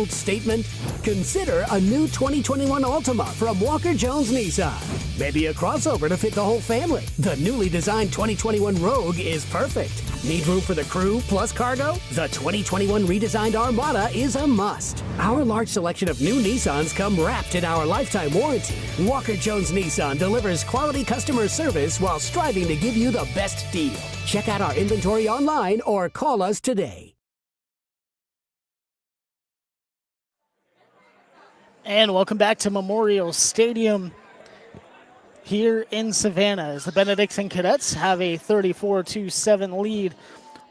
bold statement? Consider a new 2021 Altima from Walker Jones Nissan. Maybe a crossover to fit the whole family. The newly designed 2021 Rogue is perfect. Need room for the crew plus cargo? The 2021 redesigned Armada is a must. Our large selection of new Nissans come wrapped in our lifetime warranty. Walker Jones Nissan delivers quality customer service while striving to give you the best deal. Check out our inventory online or call us today. And welcome back to Memorial Stadium here in Savannah as the Benedictine Cadets have a 34-7 lead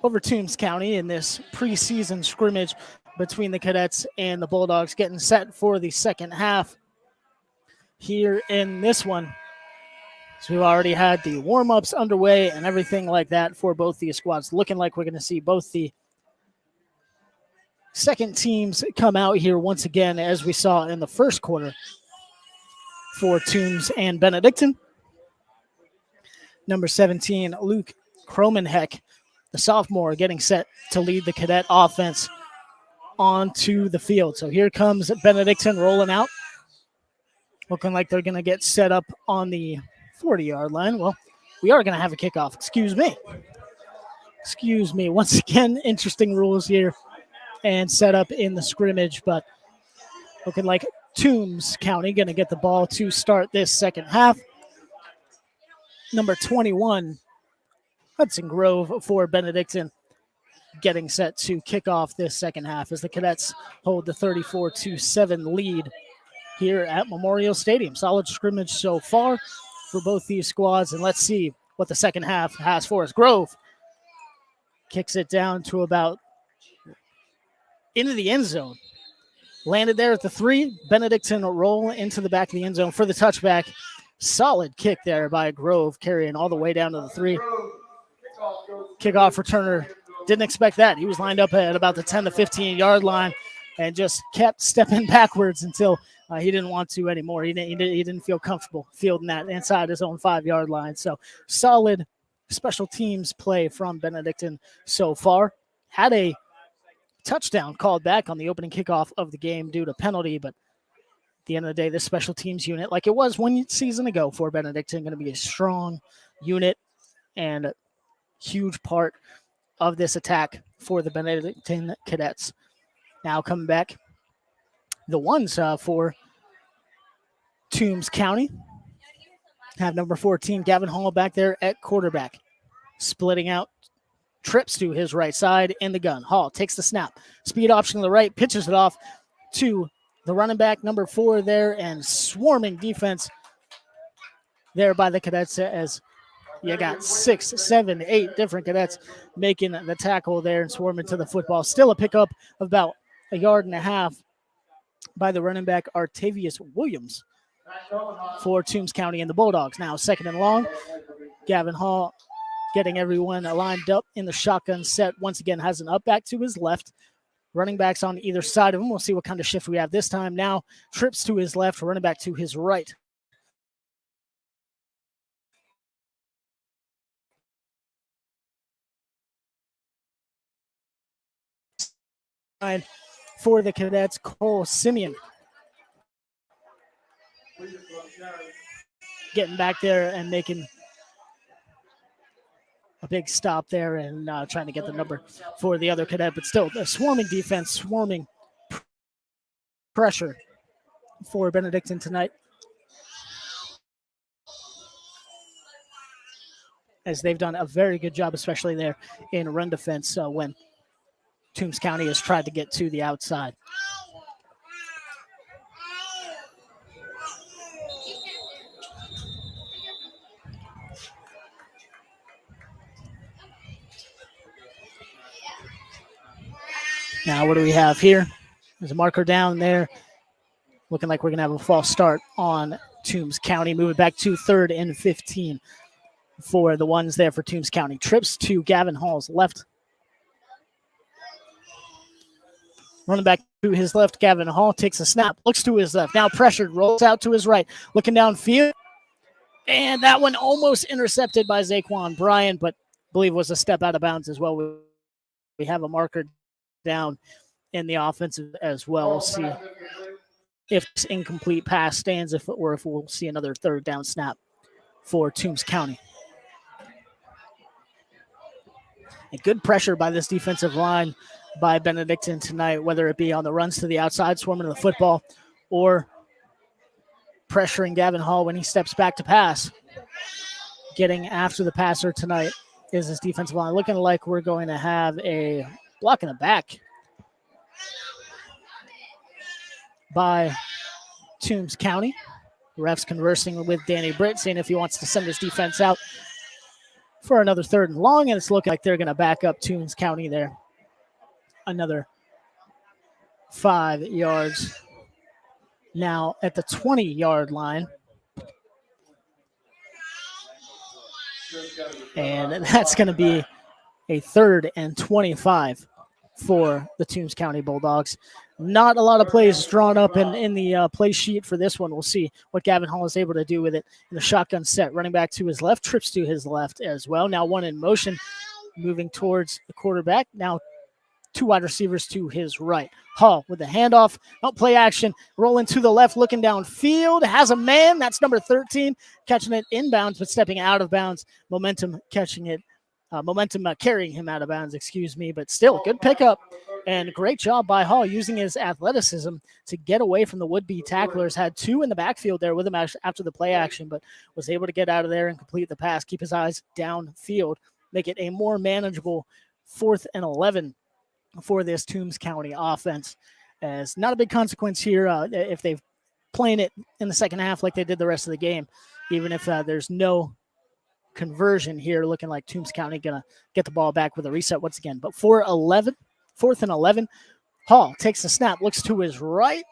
over Toombs County in this preseason scrimmage between the Cadets and the Bulldogs, getting set for the second half here in this one. So we've already had the warm-ups underway and everything like that for both these squads. Looking like we're going to see both the second teams come out here once again, as we saw in the first quarter for Toombs and Benedictine. Number 17, Luke Cromenheck, the sophomore, getting set to lead the cadet offense onto the field. So here comes Benedictine rolling out. Looking like they're going to get set up on the 40-yard line. Well, we are going to have a kickoff. Excuse me. Once again, interesting rules here and set up in the scrimmage, but looking like Toombs County going to get the ball to start this second half. Number 21, Hudson Grove for Benedictine, getting set to kick off this second half as the Cadets hold the 34-7 lead here at Memorial Stadium. Solid scrimmage so far for both these squads, and let's see what the second half has for us. Grove kicks it down to about into the end zone. Landed there at the 3. Benedictine roll into the back of the end zone for the touchback. Solid kick there by Grove, carrying all the way down to the 3. Kickoff returner didn't expect that. He was lined up at about the 10 to 15-yard line and just kept stepping backwards until he didn't want to anymore. He didn't feel comfortable fielding that inside his own 5-yard line. So solid special teams play from Benedictine so far. Had a touchdown called back on the opening kickoff of the game due to penalty, but at the end of the day, this special teams unit, like it was 1 season ago for Benedictine, going to be a strong unit and a huge part of this attack for the Benedictine Cadets. Now coming back, the ones for Toombs County have number 14, Gavin Hall, back there at quarterback, splitting out. Trips to his right side in the gun. Hall takes the snap. Speed option to the right, pitches it off to the running back, number 4 there, and swarming defense there by the Cadets as you got 6, 7, 8 different Cadets making the tackle there and swarming to the football. Still a pickup of about 1.5 yards by the running back, Artavius Williams, for Toombs County and the Bulldogs. Now second and long. Gavin Hall getting everyone lined up in the shotgun set. Once again, has an up back to his left. Running backs on either side of him. We'll see what kind of shift we have this time. Now trips to his left, running back to his right. For the Cadets, Cole Simeon getting back there and making a big stop there and trying to get the number for the other cadet, but still the swarming defense, swarming pressure for Benedictine tonight, as they've done a very good job, especially there in run defense when Toombs County has tried to get to the outside. Now, what do we have here? There's a marker down there. Looking like we're going to have a false start on Toombs County. Moving back to 3rd and 15 for the ones there for Toombs County. Trips to Gavin Hall's left. Running back to his left, Gavin Hall takes a snap, looks to his left. Now pressured, rolls out to his right. Looking downfield. And that one almost intercepted by Zaquan Bryan, but I believe was a step out of bounds as well. We have a marker down in the offense as well. We'll see if this incomplete pass stands, if we'll see another third down snap for Toombs County. A good pressure by this defensive line by Benedictine tonight, whether it be on the runs to the outside, swarming the football, or pressuring Gavin Hall when he steps back to pass. Getting after the passer tonight is this defensive line. Looking like we're going to have a block in the back by Toombs County. The refs conversing with Danny Britt, seeing if he wants to send his defense out for another 3rd and long, and it's looking like they're going to back up Toombs County there. Another 5 yards. Now at the 20-yard line. And that's going to be a 3rd and 25 for the Toombs County Bulldogs. Not a lot of plays drawn up in the play sheet for this one. We'll see what Gavin Hall is able to do with it in the shotgun set. Running back to his left, trips to his left as well. Now one in motion, moving towards the quarterback. Now 2 wide receivers to his right. Hall with the handoff, don't play action, rolling to the left, looking downfield, has a man, that's number 13, catching it inbounds, but stepping out of bounds. Momentum carrying him out of bounds, but still good pickup. And great job by Hall using his athleticism to get away from the would-be tacklers. Had 2 in the backfield there with him after the play action, but was able to get out of there and complete the pass, keep his eyes downfield, make it a more manageable 4th and 11 for this Toombs County offense. As not a big consequence here if they've playing it in the second half like they did the rest of the game, even if there's no conversion here, looking like Toombs County going to get the ball back with a reset once again. But 4th and 11, Hall takes the snap, looks to his right.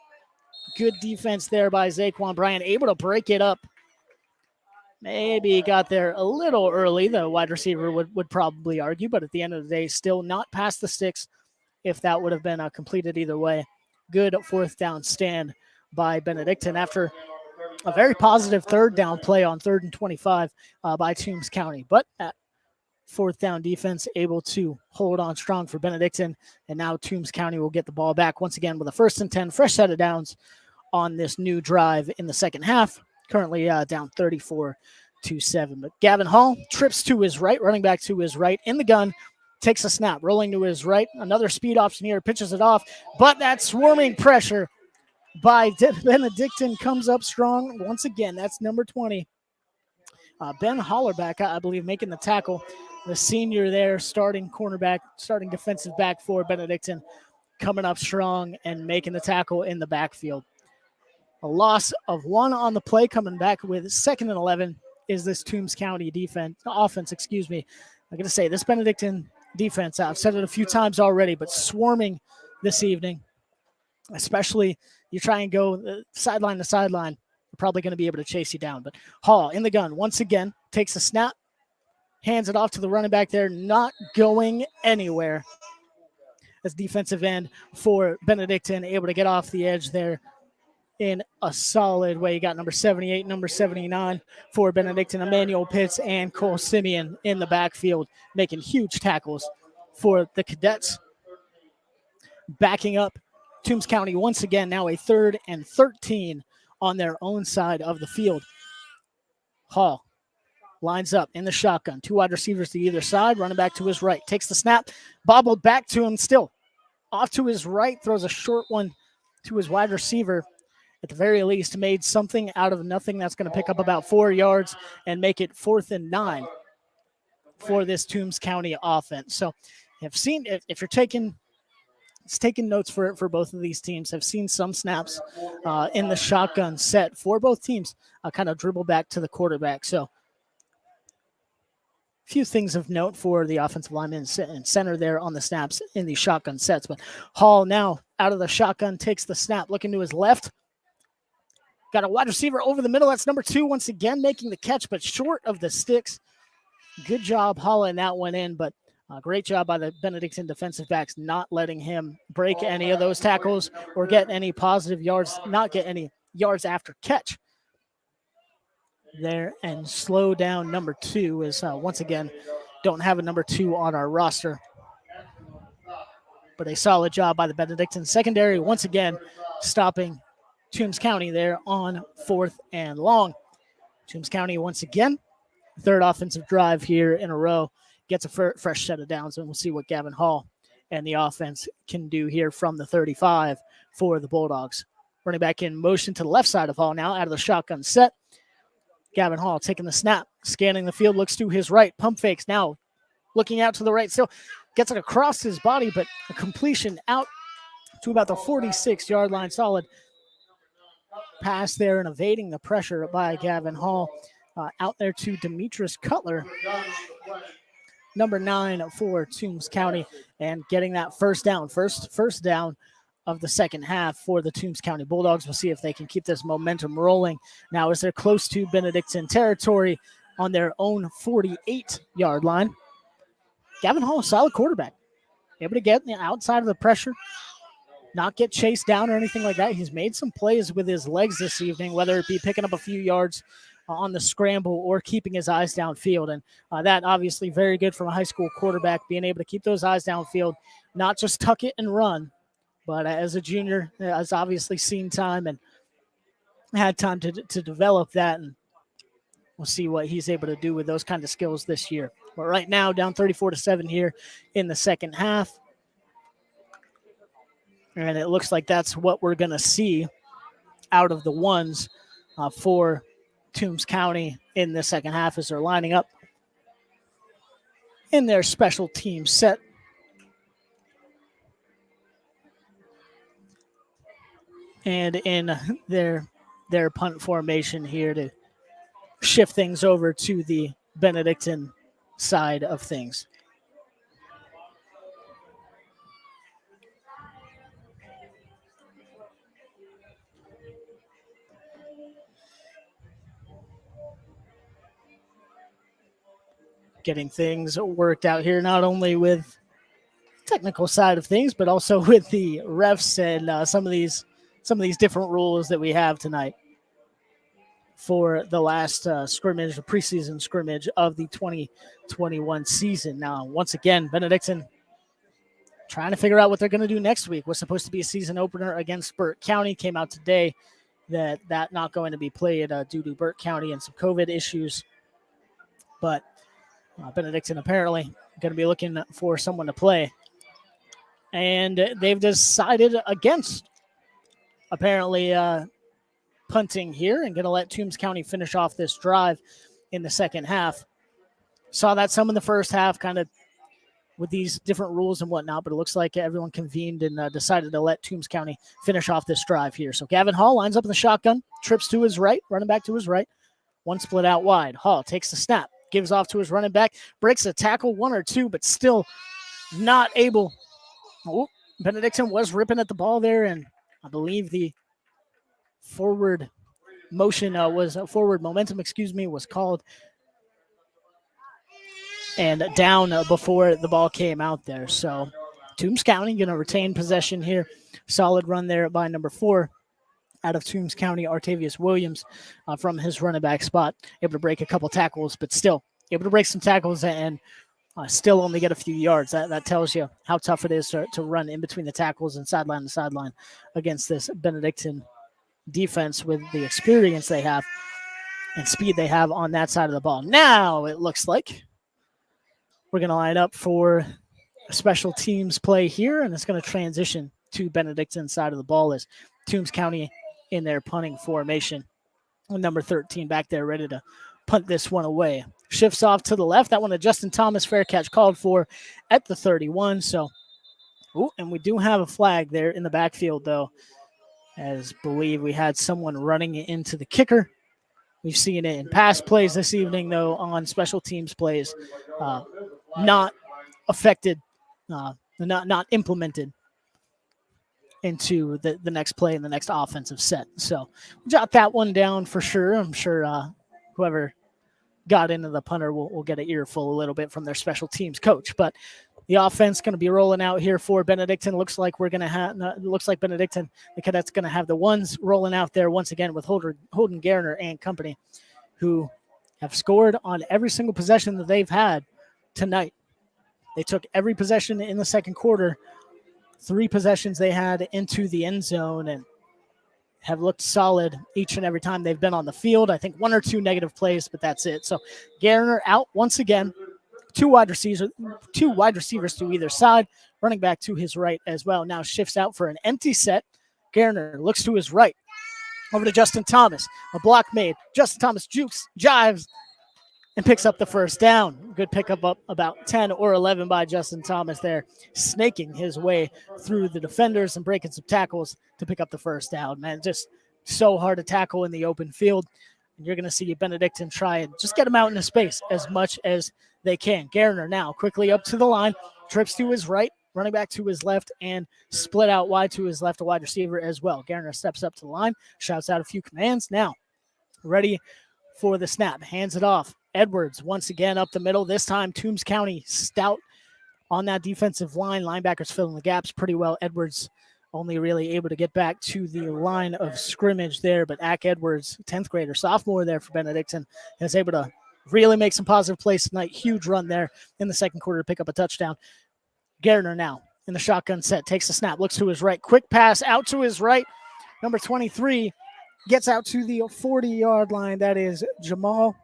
Good defense there by Zaquan Bryan, able to break it up. Maybe he got there a little early, the wide receiver would probably argue, but at the end of the day, still not past the sticks if that would have been completed either way. Good 4th down stand by Benedictine after a very positive 3rd down play on 3rd and 25 by Toombs County. But that 4th down defense able to hold on strong for Benedictine, and now Toombs County will get the ball back once again with a 1st and 10, fresh set of downs on this new drive in the second half. Currently down 34-7. But Gavin Hall trips to his right, running back to his right in the gun, takes a snap, rolling to his right. Another speed option here, pitches it off, but that swarming pressure by Benedictine comes up strong once again. That's number 20. Ben Hollerback, I believe, making the tackle. The senior there, starting defensive back for Benedictine, coming up strong and making the tackle in the backfield. A loss of 1 on the play, coming back with 2nd and 11 is this Toombs County offense. I'm going to say this Benedictine defense, I've said it a few times already, but swarming this evening, especially you try and go sideline to sideline, they're probably going to be able to chase you down. But Hall in the gun once again, takes a snap, hands it off to the running back there, not going anywhere. As defensive end for Benedictine, able to get off the edge there in a solid way. You got number 78, number 79 for Benedictine, Emmanuel Pitts and Cole Simeon in the backfield, making huge tackles for the Cadets. Backing up Toombs County once again, now a 3rd and 13 on their own side of the field. Hall lines up in the shotgun. 2 wide receivers to either side, running back to his right. Takes the snap, bobbled back to him still. Off to his right, throws a short one to his wide receiver. At the very least, made something out of nothing. That's going to pick up about 4 yards and make it 4th and 9 for this Toombs County offense. So if you're taking notes for both of these teams, have seen some snaps in the shotgun set for both teams, kind of dribble back to the quarterback. So a few things of note for the offensive lineman and center there on the snaps in the shotgun sets. But Hall now out of the shotgun, takes the snap, looking to his left. Got a wide receiver over the middle. That's number 2 once again making the catch, but short of the sticks. Good job hauling that one in, but great job by the Benedictine defensive backs not letting him break any of those tackles or get any positive yards, not get any yards after catch there. And slow down number 2 is once again, don't have a number 2 on our roster. But a solid job by the Benedictine secondary, once again stopping Toombs County there on 4th and long. Toombs County once again, third offensive drive here in a row, gets a fresh set of downs, and we'll see what Gavin Hall and the offense can do here from the 35 for the Bulldogs. Running back in motion to the left side of Hall now, out of the shotgun set. Gavin Hall taking the snap, scanning the field, looks to his right, pump fakes now, looking out to the right, still gets it across his body, but a completion out to about the 46-yard line. Solid pass there and evading the pressure by Gavin Hall. Out there to Demetrius Cutler, number 9 for Toombs County, and getting that first down of the second half for the Toombs County Bulldogs. We'll see if they can keep this momentum rolling now as they're close to Benedictine territory on their own 48-yard line. Gavin Hall, a solid quarterback, able to get outside of the pressure, not get chased down or anything like that. He's made some plays with his legs this evening, whether it be picking up a few yards on the scramble or keeping his eyes downfield. And that obviously very good from a high school quarterback, being able to keep those eyes downfield, not just tuck it and run, but as a junior has obviously seen time and had time to develop that. And we'll see what he's able to do with those kind of skills this year. But right now, down 34-7 here in the second half. And it looks like that's what we're going to see out of the ones for Toombs County in the second half as they're lining up in their special team set. And in their punt formation here to shift things over to the Benedictine side of things. Getting things worked out here, not only with technical side of things, but also with the refs and some of these different rules that we have tonight for the last scrimmage, the preseason scrimmage of the 2021 season. Now, once again, Benedictine trying to figure out what they're going to do next week. Was supposed to be a season opener against Burt County. Came out today that not going to be played due to Burt County and some COVID issues. But Benedictine apparently going to be looking for someone to play. And they've decided against apparently punting here and going to let Toombs County finish off this drive in the second half. Saw that some in the first half, kind of with these different rules and whatnot, but it looks like everyone convened and decided to let Toombs County finish off this drive here. So Gavin Hall lines up in the shotgun, trips to his right, running back to his right, one split out wide. Hall takes the snap, gives off to his running back, breaks a tackle, one or two, but still not able. Oh, Benedictine was ripping at the ball there, and I believe the forward momentum was called and down before the ball came out there. So Toombs County going to retain possession here. Solid run there by number 4 out of Toombs County, Artavius Williams, from his running back spot. Able to break a couple tackles, but still able to break some tackles and still only get a few yards. That tells you how tough it is to run in between the tackles and sideline to sideline against this Benedictine defense with the experience they have and speed they have on that side of the ball. Now it looks like we're going to line up for a special teams play here, and it's going to transition to Benedictine side of the ball as Toombs County in their punting formation. Number 13 back there ready to punt this one away. Shifts off to the left. That one, a Justin Thomas fair catch called for at the 31. So, and we do have a flag there in the backfield, though, as believe we had someone running into the kicker. We've seen it in past plays this evening, though, on special teams plays. Not affected, not implemented into the next play in the next offensive set. So jot that one down for sure. I'm sure whoever got into the punter will get an earful a little bit from their special teams coach. But the offense going to be rolling out here for Benedictine. Looks like Benedictine, the Cadets, going to have the ones rolling out there once again with Holden Garner and company, who have scored on every single possession that they've had tonight. They took every possession in the second quarter 3 possessions they had into the end zone and have looked solid each and every time they've been on the field. I think 1 or 2 negative plays, but that's it. So Garner out once again. 2 wide receivers to either side. Running back to his right as well. Now shifts out for an empty set. Garner looks to his right. Over to Justin Thomas. A block made. Justin Thomas jukes, jives, and picks up the first down. Good pickup up about 10 or 11 by Justin Thomas there, snaking his way through the defenders and breaking some tackles to pick up the first down. Man, just so hard to tackle in the open field. And you're going to see Benedictine try and just get him out into space as much as they can. Garner now quickly up to the line, trips to his right, running back to his left, and split out wide to his left, a wide receiver as well. Garner steps up to the line, shouts out a few commands. Now, ready for the snap, hands it off. Edwards once again up the middle. This time, Toombs County stout on that defensive line. Linebackers filling the gaps pretty well. Edwards only really able to get back to the line of scrimmage there, but Ack Edwards, 10th grader, sophomore there for Benedictine, is able to really make some positive plays tonight. Huge run there in the second quarter to pick up a touchdown. Garner now in the shotgun set, takes the snap, looks to his right, quick pass out to his right. Number 23 gets out to the 40-yard line. That is Jamal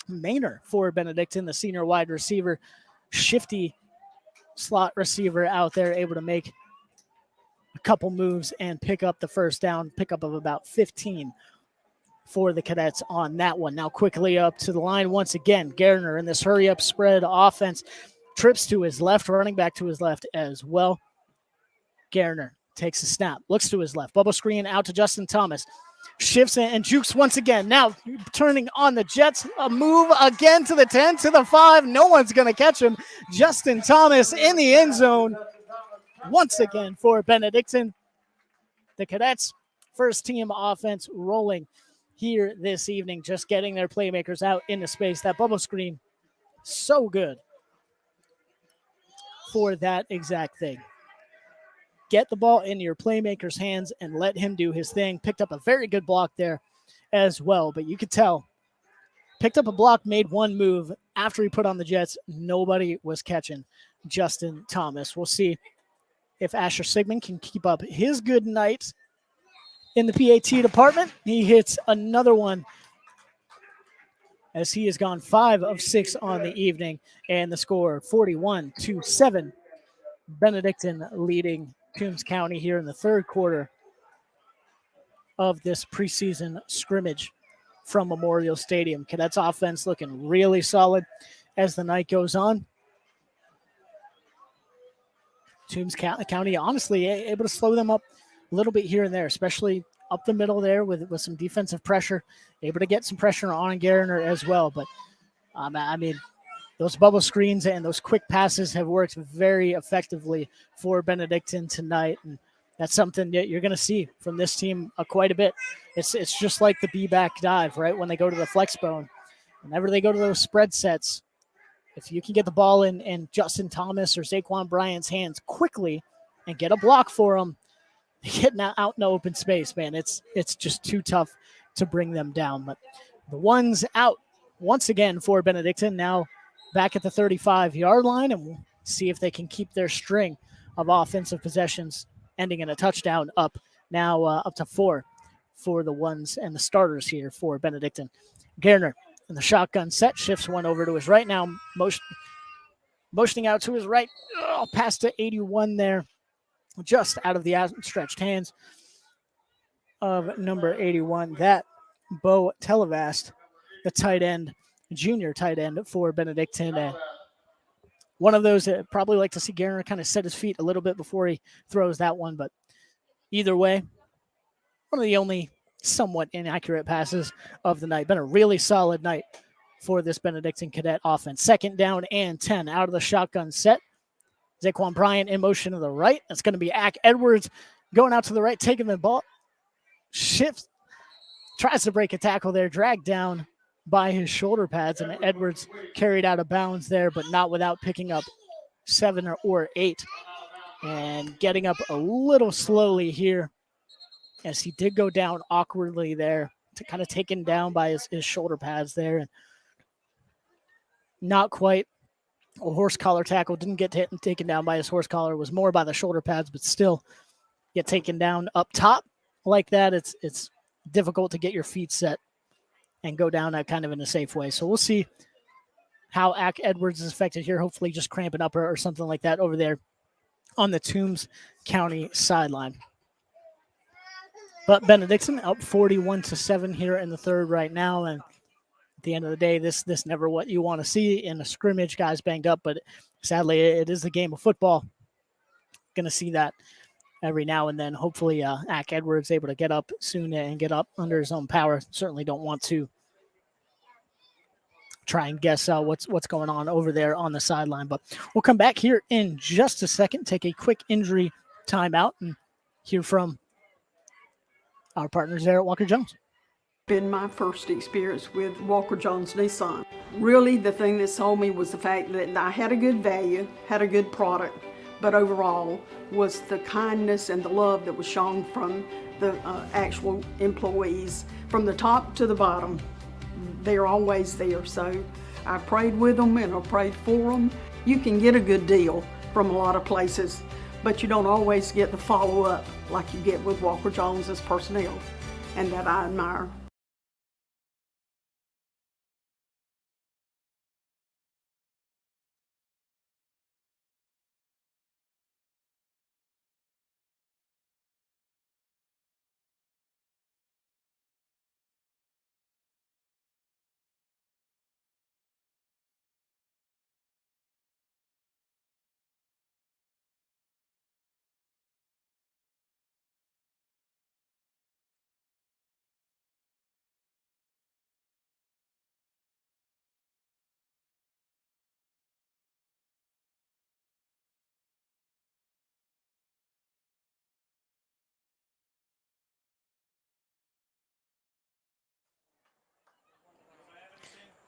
Maynor for Benedictine, the senior wide receiver, shifty slot receiver out there, able to make a couple moves and pick up the first down, pickup of about 15 for the Cadets on that one. Now quickly up to the line once again. Garner in this hurry-up spread offense, trips to his left, running back to his left as well. Garner takes a snap, looks to his left, bubble screen out to Justin Thomas, shifts and jukes once again. Now turning on the Jets, a move again to the 10, to the 5. No one's going to catch him. Justin Thomas in the end zone once again for Benedictine. The Cadets' first team offense rolling here this evening, just getting their playmakers out into space. That bubble screen, so good for that exact thing. Get the ball in your playmaker's hands and let him do his thing. Picked up a very good block there as well, but you could tell, picked up a block, made one move. After he put on the Jets, nobody was catching Justin Thomas. We'll see if Asher Sigmund can keep up his good night in the PAT department. He hits another one as he has gone 5 of 6 on the evening, and the score 41-7. Benedictine leading Toombs County here in the third quarter of this preseason scrimmage from Memorial Stadium. Cadets offense looking really solid as the night goes on. Toombs County honestly able to slow them up a little bit here and there, especially up the middle there with some defensive pressure, able to get some pressure on Garner as well. But I mean, those bubble screens and those quick passes have worked very effectively for Benedictine tonight, and that's something that you're going to see from this team quite a bit. It's just like the B-back dive, right? When they go to the flex bone, whenever they go to those spread sets, if you can get the ball in Justin Thomas or Zaquan Bryant's hands quickly and get a block for them, getting out in the open space, man, it's just too tough to bring them down. But the ones out once again for Benedictine, now back at the 35-yard line, and we'll see if they can keep their string of offensive possessions ending in a touchdown up to 4 for the ones and the starters here for Benedictine. Garner in the shotgun set, shifts one over to his right now, motioning out to his right, pass to 81 there, just out of the outstretched hands of number 81. That Bo Televast, the tight end, junior tight end for Benedictine. One of those that probably like to see Garner kind of set his feet a little bit before he throws that one. But either way, one of the only somewhat inaccurate passes of the night. Been a really solid night for this Benedictine Cadet offense. Second down and 10 out of the shotgun set. Zaquan Bryant in motion to the right. That's going to be Ack Edwards going out to the right, taking the ball. Shifts, tries to break a tackle there, dragged down by his shoulder pads, and Edwards carried out of bounds there, but not without picking up 7 or 8 and getting up a little slowly here as he did go down awkwardly there, to kind of taken down by his shoulder pads there. And not quite a horse collar tackle. Didn't get taken down by his horse collar. It was more by the shoulder pads, but still get taken down up top like that. It's difficult to get your feet set and go down that kind of in a safe way. So we'll see how Ack Edwards is affected here. Hopefully just cramping up or something like that over there on the Toombs County sideline. But Benedictine up 41-7 here in the third right now. And at the end of the day, this never what you want to see in a scrimmage. Guys banged up, but sadly it is the game of football. Going to see that every now and then. Hopefully Ack Edwards able to get up soon and get up under his own power. Certainly don't want to try and guess what's going on over there on the sideline. But we'll come back here in just a second, take a quick injury timeout, and hear from our partners there at Walker Jones. Been my first experience with Walker Jones Nissan. Really, the thing that sold me was the fact that I had a good value, had a good product, but overall was the kindness and the love that was shown from the actual employees, from the top to the bottom. They're always there. So I prayed with them and I prayed for them. You can get a good deal from a lot of places, but you don't always get the follow-up like you get with Walker Jones's personnel, and that I admire.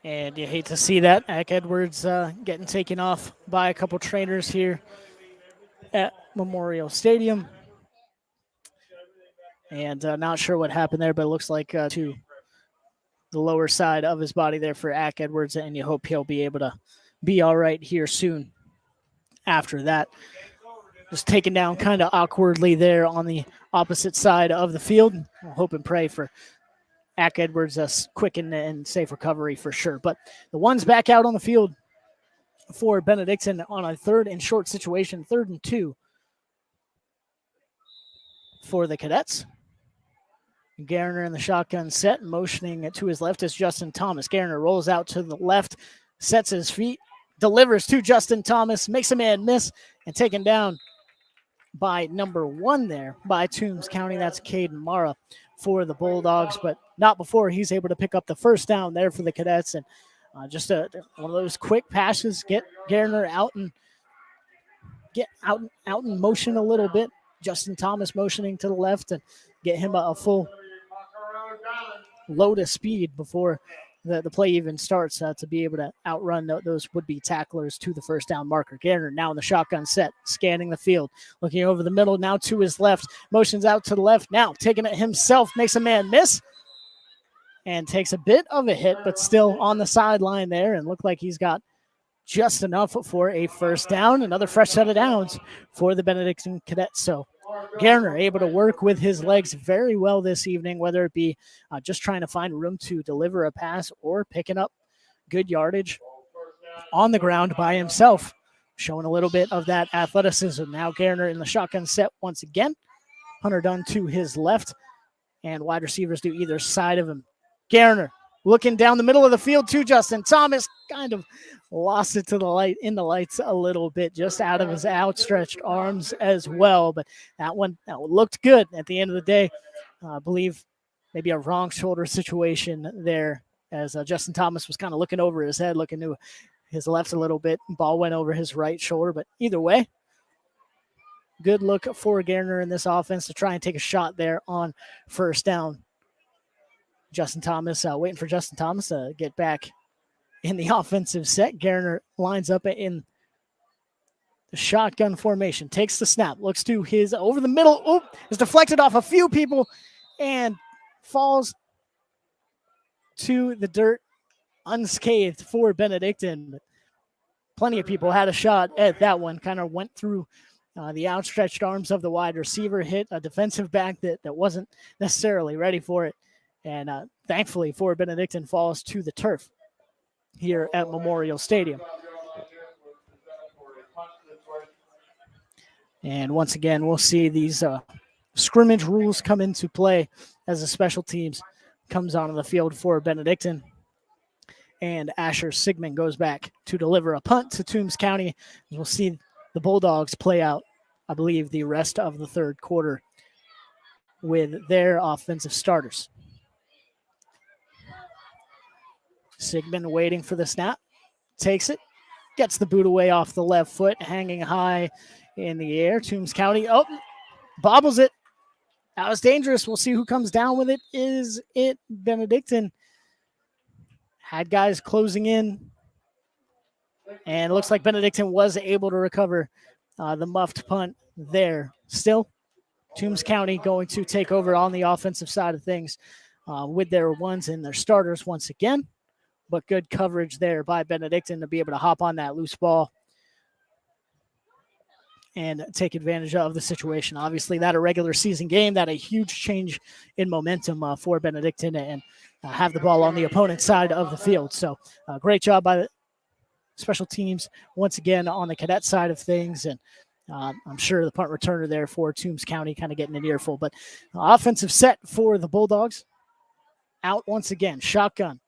And you hate to see that. Ack Edwards getting taken off by a couple trainers here at Memorial Stadium. And not sure what happened there, but it looks like to the lower side of his body there for Ack Edwards, and you hope he'll be able to be all right here soon after that. Just taken down kind of awkwardly there on the opposite side of the field. We'll hope and pray for Ack Edwards a quick and safe recovery for sure. But the one's back out on the field for Benedictine on a 3rd and short situation, 3rd and 2 for the Cadets. Garner in the shotgun set, motioning to his left is Justin Thomas. Garner rolls out to the left, sets his feet, delivers to Justin Thomas, makes a man miss, and taken down by number 1 there by Toombs County. That's Caden Mara for the Bulldogs, but not before he's able to pick up the first down there for the Cadets. And just one of those quick passes, get Garner out and get out in motion a little bit. Justin Thomas motioning to the left and get him a full load of speed before the play even starts to be able to outrun those would-be tacklers to the first down marker. Garner now in the shotgun set, scanning the field, looking over the middle, now to his left, motions out to the left, now taking it himself, makes a man miss, and takes a bit of a hit, but still on the sideline there, and looked like he's got just enough for a first down. Another fresh set of downs for the Benedictine Cadets. So Garner able to work with his legs very well this evening, whether it be just trying to find room to deliver a pass or picking up good yardage on the ground by himself, showing a little bit of that athleticism. Now Garner in the shotgun set once again. Hunter Dunn to his left, and wide receivers to either side of him. Garner looking down the middle of the field to Justin Thomas, kind of lost it to the lights a little bit, just out of his outstretched arms as well. But that one looked good at the end of the day. I believe maybe a wrong shoulder situation there, as Justin Thomas was kind of looking over his head, looking to his left a little bit. Ball went over his right shoulder, but either way, good look for Garner in this offense to try and take a shot there on first down. Justin Thomas, waiting for Justin Thomas to get back in the offensive set. Garner lines up in the shotgun formation, takes the snap, looks to his over the middle. Oh, is deflected off a few people and falls to the dirt unscathed for Benedictine. plenty of people had a shot at that one. Kind of went through the outstretched arms of the wide receiver, hit a defensive back that wasn't necessarily ready for it. And thankfully, Fort Benedictine falls to the turf here at Memorial Stadium. And once again, we'll see these scrimmage rules come into play as the special teams comes onto the field for Benedictine. And Asher Sigmund goes back to deliver a punt to Toombs County. We'll see the Bulldogs play out, I believe, the rest of the third quarter with their offensive starters. Sigmund waiting for the snap, takes it, gets the boot away off the left foot, hanging high in the air. Toombs County, bobbles it. That was dangerous. We'll see who comes down with it. Is it Benedictine? Had guys closing in, and it looks like Benedictine was able to recover the muffed punt there. Still, Toombs County going to take over on the offensive side of things with their ones and their starters once again, but good coverage there by Benedictine to be able to hop on that loose ball and take advantage of the situation. Obviously, that a regular season game, that a huge change in momentum for Benedictine, and have the ball on the opponent's side of the field. So great job by the special teams once again on the cadet side of things. And I'm sure the punt returner there for Toombs County kind of getting an earful. But offensive set for the Bulldogs. Out once again, shotgun.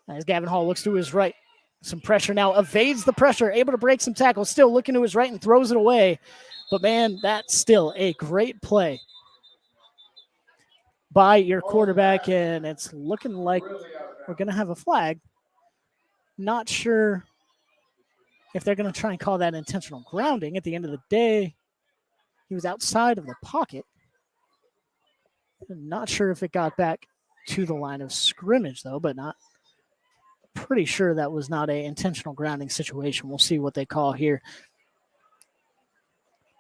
As Gavin Hall looks to his right. Some pressure now, evades the pressure, able to break some tackles, still looking to his right and throws it away. But, man, that's still a great play by your quarterback, and it's looking like we're going to have a flag. Not sure if they're going to try and call that intentional grounding. At the end of the day, he was outside of the pocket. I'm not sure if it got back to the line of scrimmage, though, but not pretty sure that was not a intentional grounding situation. We'll see what they call here.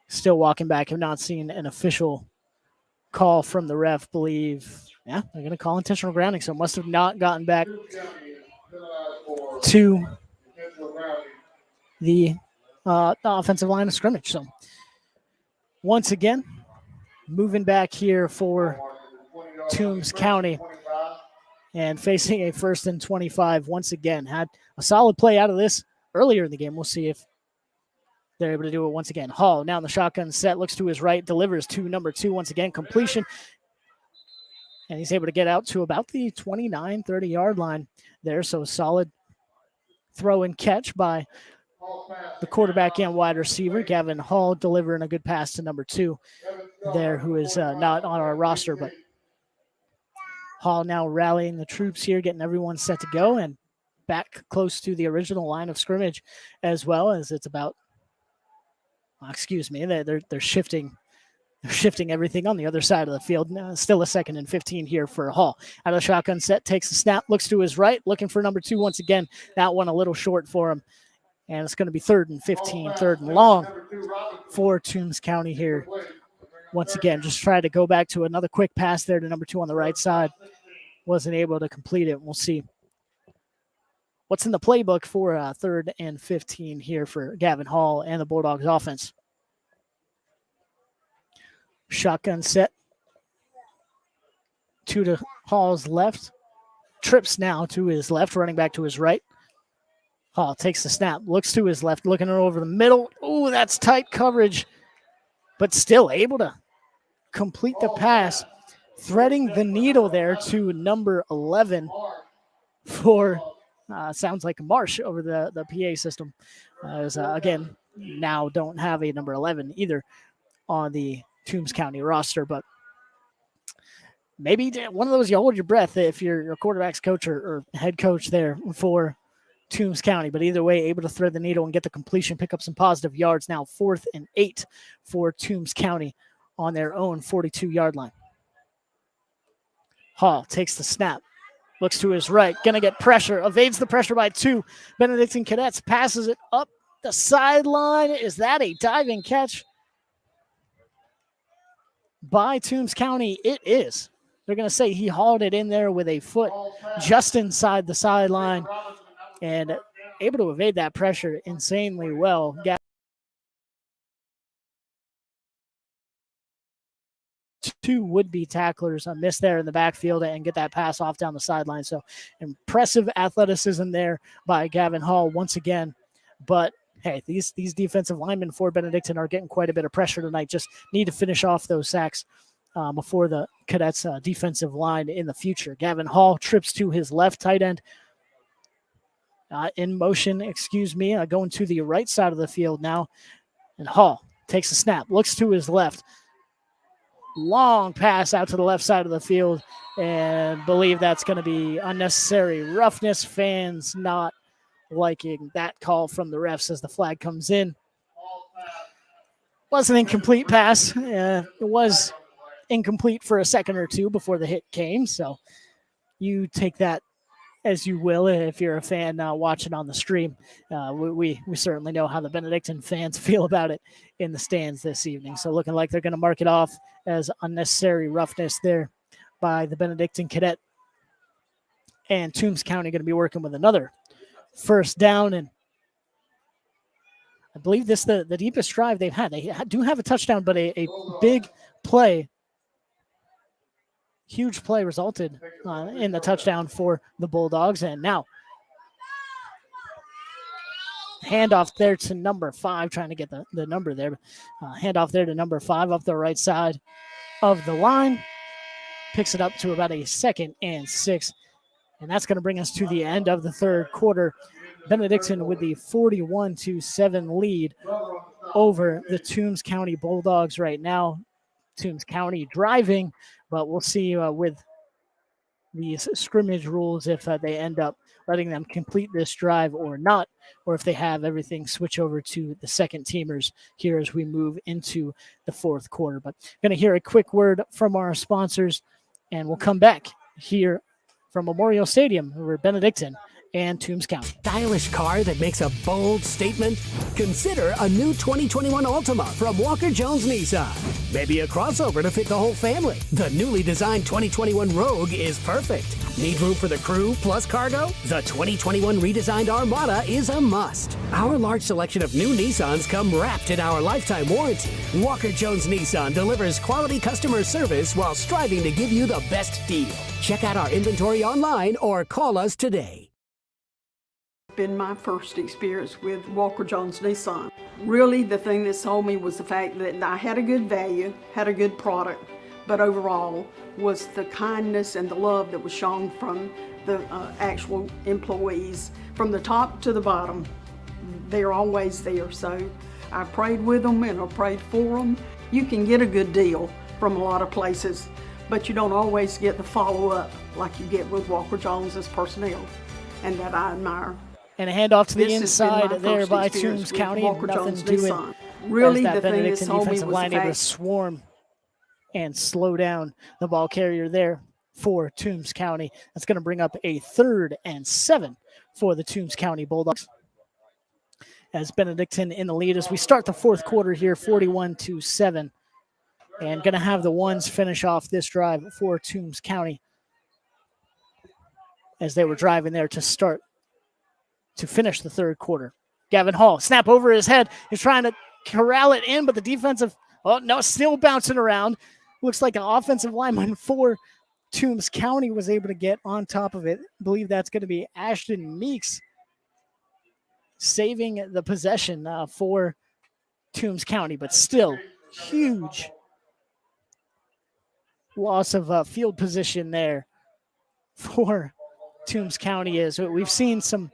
Still walking back. Have not seen an official call from the ref. Believe, they're going to call intentional grounding, so must have not gotten back to the offensive line of scrimmage. So once again, moving back here for Toombs County. And facing a 1st and 25 once again. Had a solid play out of this earlier in the game. We'll see if they're able to do it once again. Hall now in the shotgun set, looks to his right, delivers to number 2 once again, completion. And he's able to get out to about the 29, 30-yard line there. So solid throw and catch by the quarterback and wide receiver. Gavin Hall delivering a good pass to number 2 there, who is not on our roster, but Hall now rallying the troops here, getting everyone set to go, and back close to the original line of scrimmage, as well as it's about. They're shifting everything on the other side of the field. Still a 2nd and 15 here for Hall. Out of the shotgun set, takes the snap, looks to his right, looking for number 2 once again. That one a little short for him, and it's going to be 3rd and 15, 3rd and long for Toombs County here. Once again, just try to go back to another quick pass there to number 2 on the right side. Wasn't able to complete it. We'll see what's in the playbook for 3rd and 15 here for Gavin Hall and the Bulldogs offense. Shotgun set. 2 to Hall's left. Trips now to his left, running back to his right. Hall takes the snap, looks to his left, looking over the middle. Oh, that's tight coverage, but still able to complete the pass, threading the needle there to number 11 for, sounds like Marsh over the PA system. Again, now don't have a number 11 either on the Toombs County roster, but maybe one of those you hold your breath if you're your quarterback's coach or head coach there for Toombs County, but either way, able to thread the needle and get the completion, pick up some positive yards. Now 4th and 8 for Toombs County on their own 42-yard line. Hall takes the snap, looks to his right, going to get pressure, evades the pressure by 2. Benedictine Cadets passes it up the sideline. Is that a diving catch by Toombs County? It is. They're going to say he hauled it in there with a foot just inside the sideline. And able to evade that pressure insanely well. Two would-be tacklers miss there in the backfield and get that pass off down the sideline. So impressive athleticism there by Gavin Hall once again. But hey, these defensive linemen for Benedictine are getting quite a bit of pressure tonight. Just need to finish off those sacks before the Cadets defensive line in the future. Gavin Hall trips to his left tight end. In motion, going to the right side of the field now. And Hall takes a snap, looks to his left. Long pass out to the left side of the field, and believe that's going to be unnecessary roughness. Fans not liking that call from the refs as the flag comes in. Was an incomplete pass. It was incomplete for a second or two before the hit came, so you take that as you will if you're a fan watching on the stream. We certainly know how the Benedictine fans feel about it in the stands this evening. So looking like they're going to mark it off as unnecessary roughness there by the Benedictine cadet. And Toombs County going to be working with another first down. And I believe this the deepest drive they've had. They do have a touchdown, but a big play. Huge play resulted in the touchdown for the Bulldogs. And now handoff there to number 5, trying to get the number there. Handoff there to number 5 up the right side of the line. Picks it up to about a 2nd and 6. And that's going to bring us to the end of the third quarter. Benedictine with the 41-7 lead over the Toombs County Bulldogs right now. Toombs County driving, but we'll see with these scrimmage rules if they end up letting them complete this drive or not, or if they have everything switch over to the second teamers here as we move into the fourth quarter. But going to hear a quick word from our sponsors, and we'll come back here from Memorial Stadium over Benedictine and Toombs County. Stylish car that makes a bold statement? Consider a new 2021 Altima from Walker Jones Nissan. Maybe a crossover to fit the whole family. The newly designed 2021 Rogue is perfect. Need room for the crew plus cargo? The 2021 redesigned Armada is a must. Our large selection of new Nissans come wrapped in our lifetime warranty. Walker Jones Nissan delivers quality customer service while striving to give you the best deal. Check out our inventory online or call us today. Been my first experience with Walker Jones Nissan. Really, the thing that sold me was the fact that I had a good value, had a good product, but overall was the kindness and the love that was shown from the actual employees. From the top to the bottom, they're always there. So I prayed with them and I prayed for them. You can get a good deal from a lot of places, but you don't always get the follow-up like you get with Walker Jones's personnel, and that I admire. And a handoff to the inside there by Toombs County. Nothing doing. Really, the thing that Benedictine told me defensive was line the able to fact swarm and slow down the ball carrier there for Toombs County. That's going to bring up a 3rd and 7 for the Toombs County Bulldogs. As Benedictine in the lead as we start the fourth quarter here, 41-7. And going to have the ones finish off this drive for Toombs County as they were driving there to finish the third quarter. Gavin Hall, snap over his head. He's trying to corral it in, but the defensive, still bouncing around. Looks like an offensive lineman for Toombs County was able to get on top of it. I believe that's going to be Ashton Meeks saving the possession for Toombs County, but still huge loss of field position there for Toombs County. Is we've seen some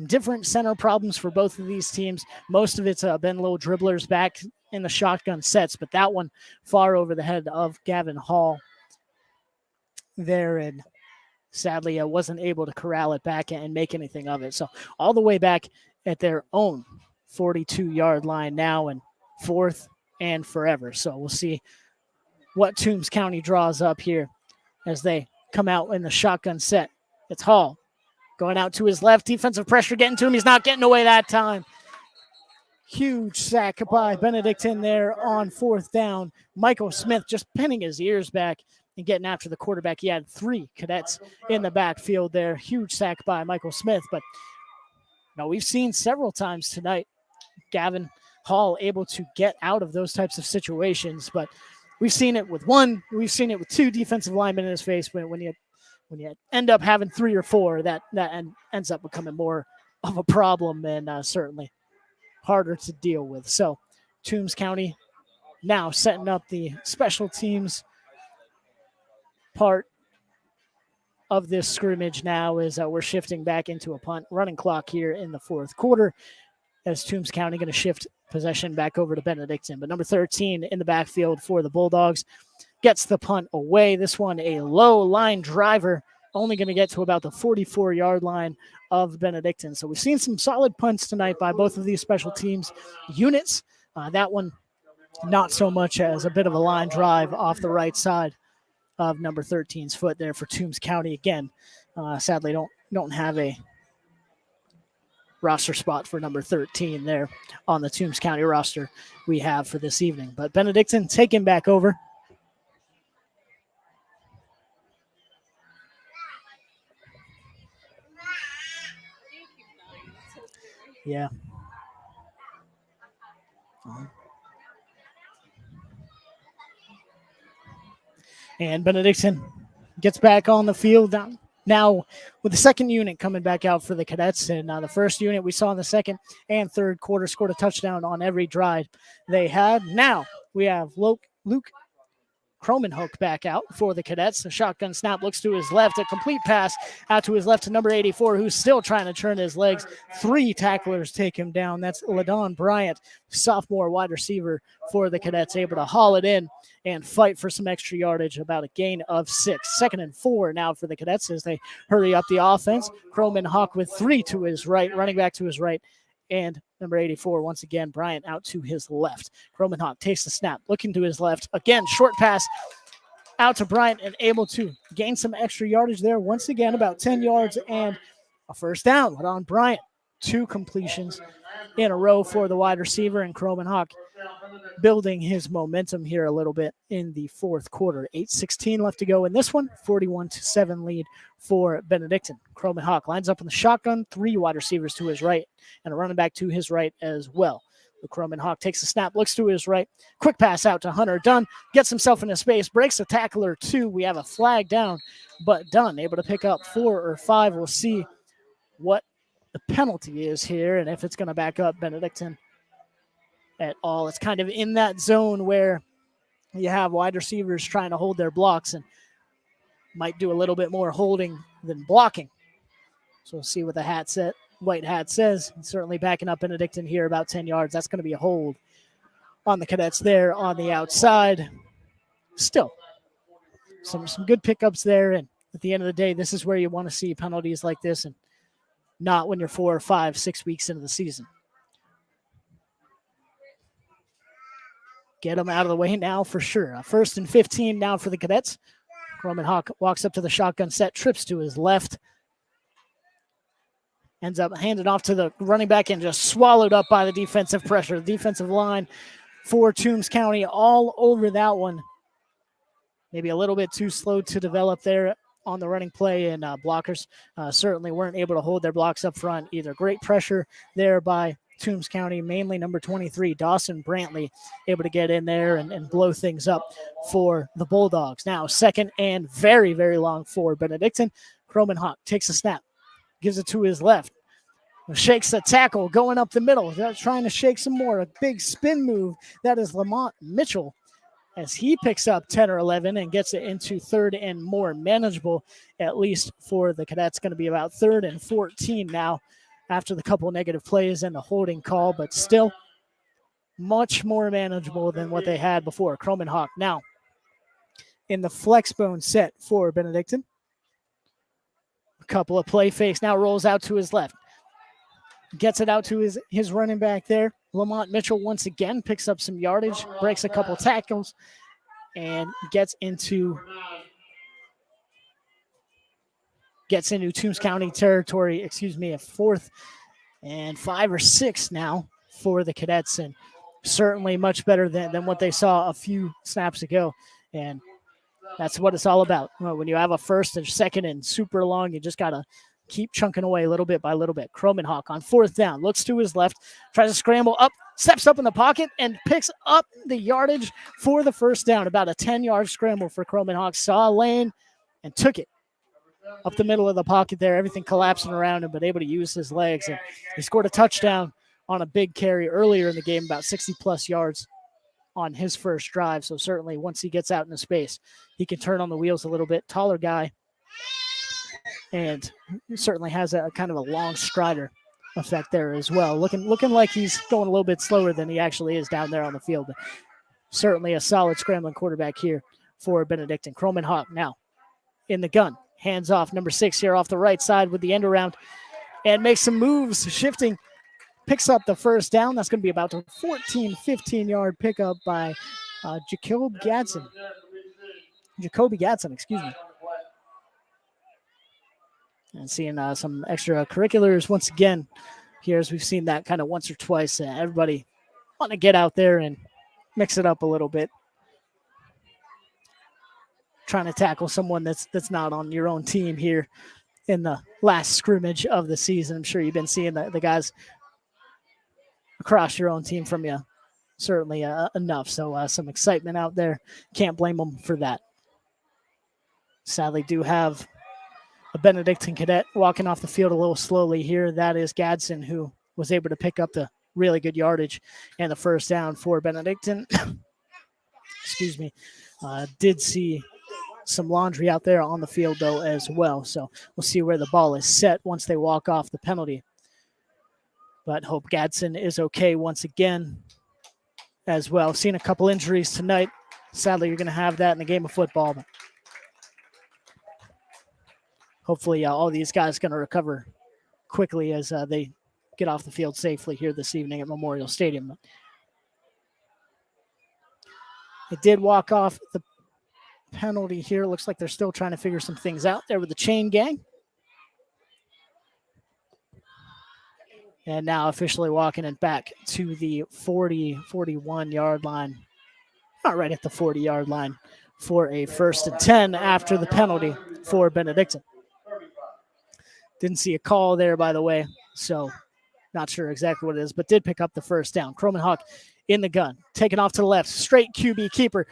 different center problems for both of these teams. Most of it's been little dribblers back in the shotgun sets, but that one far over the head of Gavin Hall there, and sadly I wasn't able to corral it back and make anything of it. So all the way back at their own 42-yard line now, and 4th and forever. So we'll see what Toombs County draws up here as they come out in the shotgun set. It's Hall going out to his left. Defensive pressure getting to him. He's not getting away that time. Huge sack by Benedictine there on 4th down. Michael Smith just pinning his ears back and getting after the quarterback. He had 3 cadets in the backfield there. Huge sack by Michael Smith, but Now, we've seen several times tonight Gavin Hall able to get out of those types of situations, but we've seen it with one, we've seen it with two defensive linemen in his face. When you end up having 3 or 4, that ends up becoming more of a problem and certainly harder to deal with. So Toombs County now setting up the special teams part of this scrimmage now is we're shifting back into a punt running clock here in the fourth quarter as Toombs County going to shift possession back over to Benedictine. But number 13 in the backfield for the Bulldogs gets the punt away. This one a low line driver, only going to get to about the 44-yard line of Benedictine. So we've seen some solid punts tonight by both of these special teams units. That one not so much as a bit of a line drive off the right side of number 13's foot there for Toombs County. Again, sadly don't have a roster spot for number 13 there on the Toombs County roster we have for this evening. But Benedictine taking back over. Yeah. And Benedictine gets back on the field now with the second unit coming back out for the Cadets. And the first unit we saw in the second and third quarter scored a touchdown on every drive they had. Now we have Luke Cromenhoek back out for the Cadets. The shotgun snap looks to his left. A complete pass out to his left to number 84, who's still trying to turn his legs. 3 tacklers take him down. That's LaDon Bryant, sophomore wide receiver for the Cadets, able to haul it in and fight for some extra yardage, about a gain of 6. 2nd and 4 now for the Cadets as they hurry up the offense. Cromenhoek with 3 to his right, running back to his right, and number 84, once again, Bryant out to his left. Cromenhoek takes the snap, looking to his left. Again, short pass out to Bryant and able to gain some extra yardage there. Once again, about 10 yards and a first down. LaDon Bryant, 2 completions in a row for the wide receiver, and Cromenhoek building his momentum here a little bit in the fourth quarter. 8:16 left to go in this one. 41-7 lead for Benedictine. Cromenhoek lines up in the shotgun, 3 wide receivers to his right and a running back to his right as well. Cromenhoek takes the snap, looks to his right. Quick pass out to Hunter Dunn, gets himself into space, breaks a tackler 2. We have a flag down, but Dunn able to pick up 4 or 5. We'll see what the penalty is here and if it's going to back up Benedictine at all. It's kind of in that zone where you have wide receivers trying to hold their blocks and might do a little bit more holding than blocking. So we'll see what the white hat says. And certainly backing up Benedictine here about 10 yards. That's going to be a hold on the Cadets there on the outside. Still, some good pickups there. And at the end of the day, this is where you want to see penalties like this and not when you're 4 or 5, 6 weeks into the season. Get them out of the way now for sure. 1st and 15 now for the Cadets. Cromenhoek walks up to the shotgun set, trips to his left. Ends up handed off to the running back and just swallowed up by the defensive pressure. The defensive line for Toombs County all over that one. Maybe a little bit too slow to develop there on the running play, and blockers certainly weren't able to hold their blocks up front either. Great pressure there by Toombs County, mainly number 23, Dawson Brantley, able to get in there and blow things up for the Bulldogs. Now, 2nd and very, very long for Benedictine. Cromenhoek takes a snap, gives it to his left, shakes the tackle, going up the middle, trying to shake some more. A big spin move. That is Lamont Mitchell as he picks up 10 or 11 and gets it into 3rd and more manageable, at least for the Cadets. Going to be about 3rd and 14 now, after the couple negative plays and the holding call, but still much more manageable than what they had before. Cromenhoek now in the flex bone set for Benedictine. A couple of play fakes, now rolls out to his left. Gets it out to his running back there. Lamont Mitchell once again picks up some yardage, breaks a couple tackles, and gets into Toombs County territory, a 4th and 5 or 6 now for the Cadets, and certainly much better than what they saw a few snaps ago. And that's what it's all about. When you have a 1st and 2nd and super long, you just got to keep chunking away little bit by little bit. Kromenhoek on 4th down, looks to his left, tries to scramble up, steps up in the pocket, and picks up the yardage for the first down. About a 10-yard scramble for Kromenhoek. Saw a lane and took it up the middle of the pocket there. Everything collapsing around him, but able to use his legs. And he scored a touchdown on a big carry earlier in the game, about 60-plus yards on his first drive. So certainly once he gets out into space, he can turn on the wheels a little bit. Taller guy. And certainly has a kind of a long strider effect there as well. Looking like he's going a little bit slower than he actually is down there on the field. But certainly a solid scrambling quarterback here for Benedictine. Kromenhoek now in the gun. Hands off, number 6 here off the right side with the end around. And makes some moves, shifting. Picks up the first down. That's going to be about a 14, 15-yard pickup by Jacoby Gadsden, excuse me. And seeing some extracurriculars once again here, as we've seen that kind of once or twice. Everybody want to get out there and mix it up a little bit. Trying to tackle someone that's not on your own team here in the last scrimmage of the season. I'm sure you've been seeing the guys across your own team from you certainly enough. So some excitement out there. Can't blame them for that. Sadly, do have a Benedictine cadet walking off the field a little slowly here. That is Gadsden, who was able to pick up the really good yardage and the first down for Benedictine. Excuse me. Did see some laundry out there on the field, though, as well. So we'll see where the ball is set once they walk off the penalty. But hope Gadsden is okay once again as well. Seen a couple injuries tonight. Sadly, you're going to have that in the game of football. But hopefully all these guys going to recover quickly as they get off the field safely here this evening at Memorial Stadium. It did walk off the penalty here. Looks like they're still trying to figure some things out there with the chain gang. And now officially walking it back to the 41-yard line. Not right at the 40-yard line for a 1st and 10 after the penalty for Benedictine. Didn't see a call there, by the way, so not sure exactly what it is, but did pick up the first down. Kromenhoek in the gun, taking off to the left, straight QB keeper.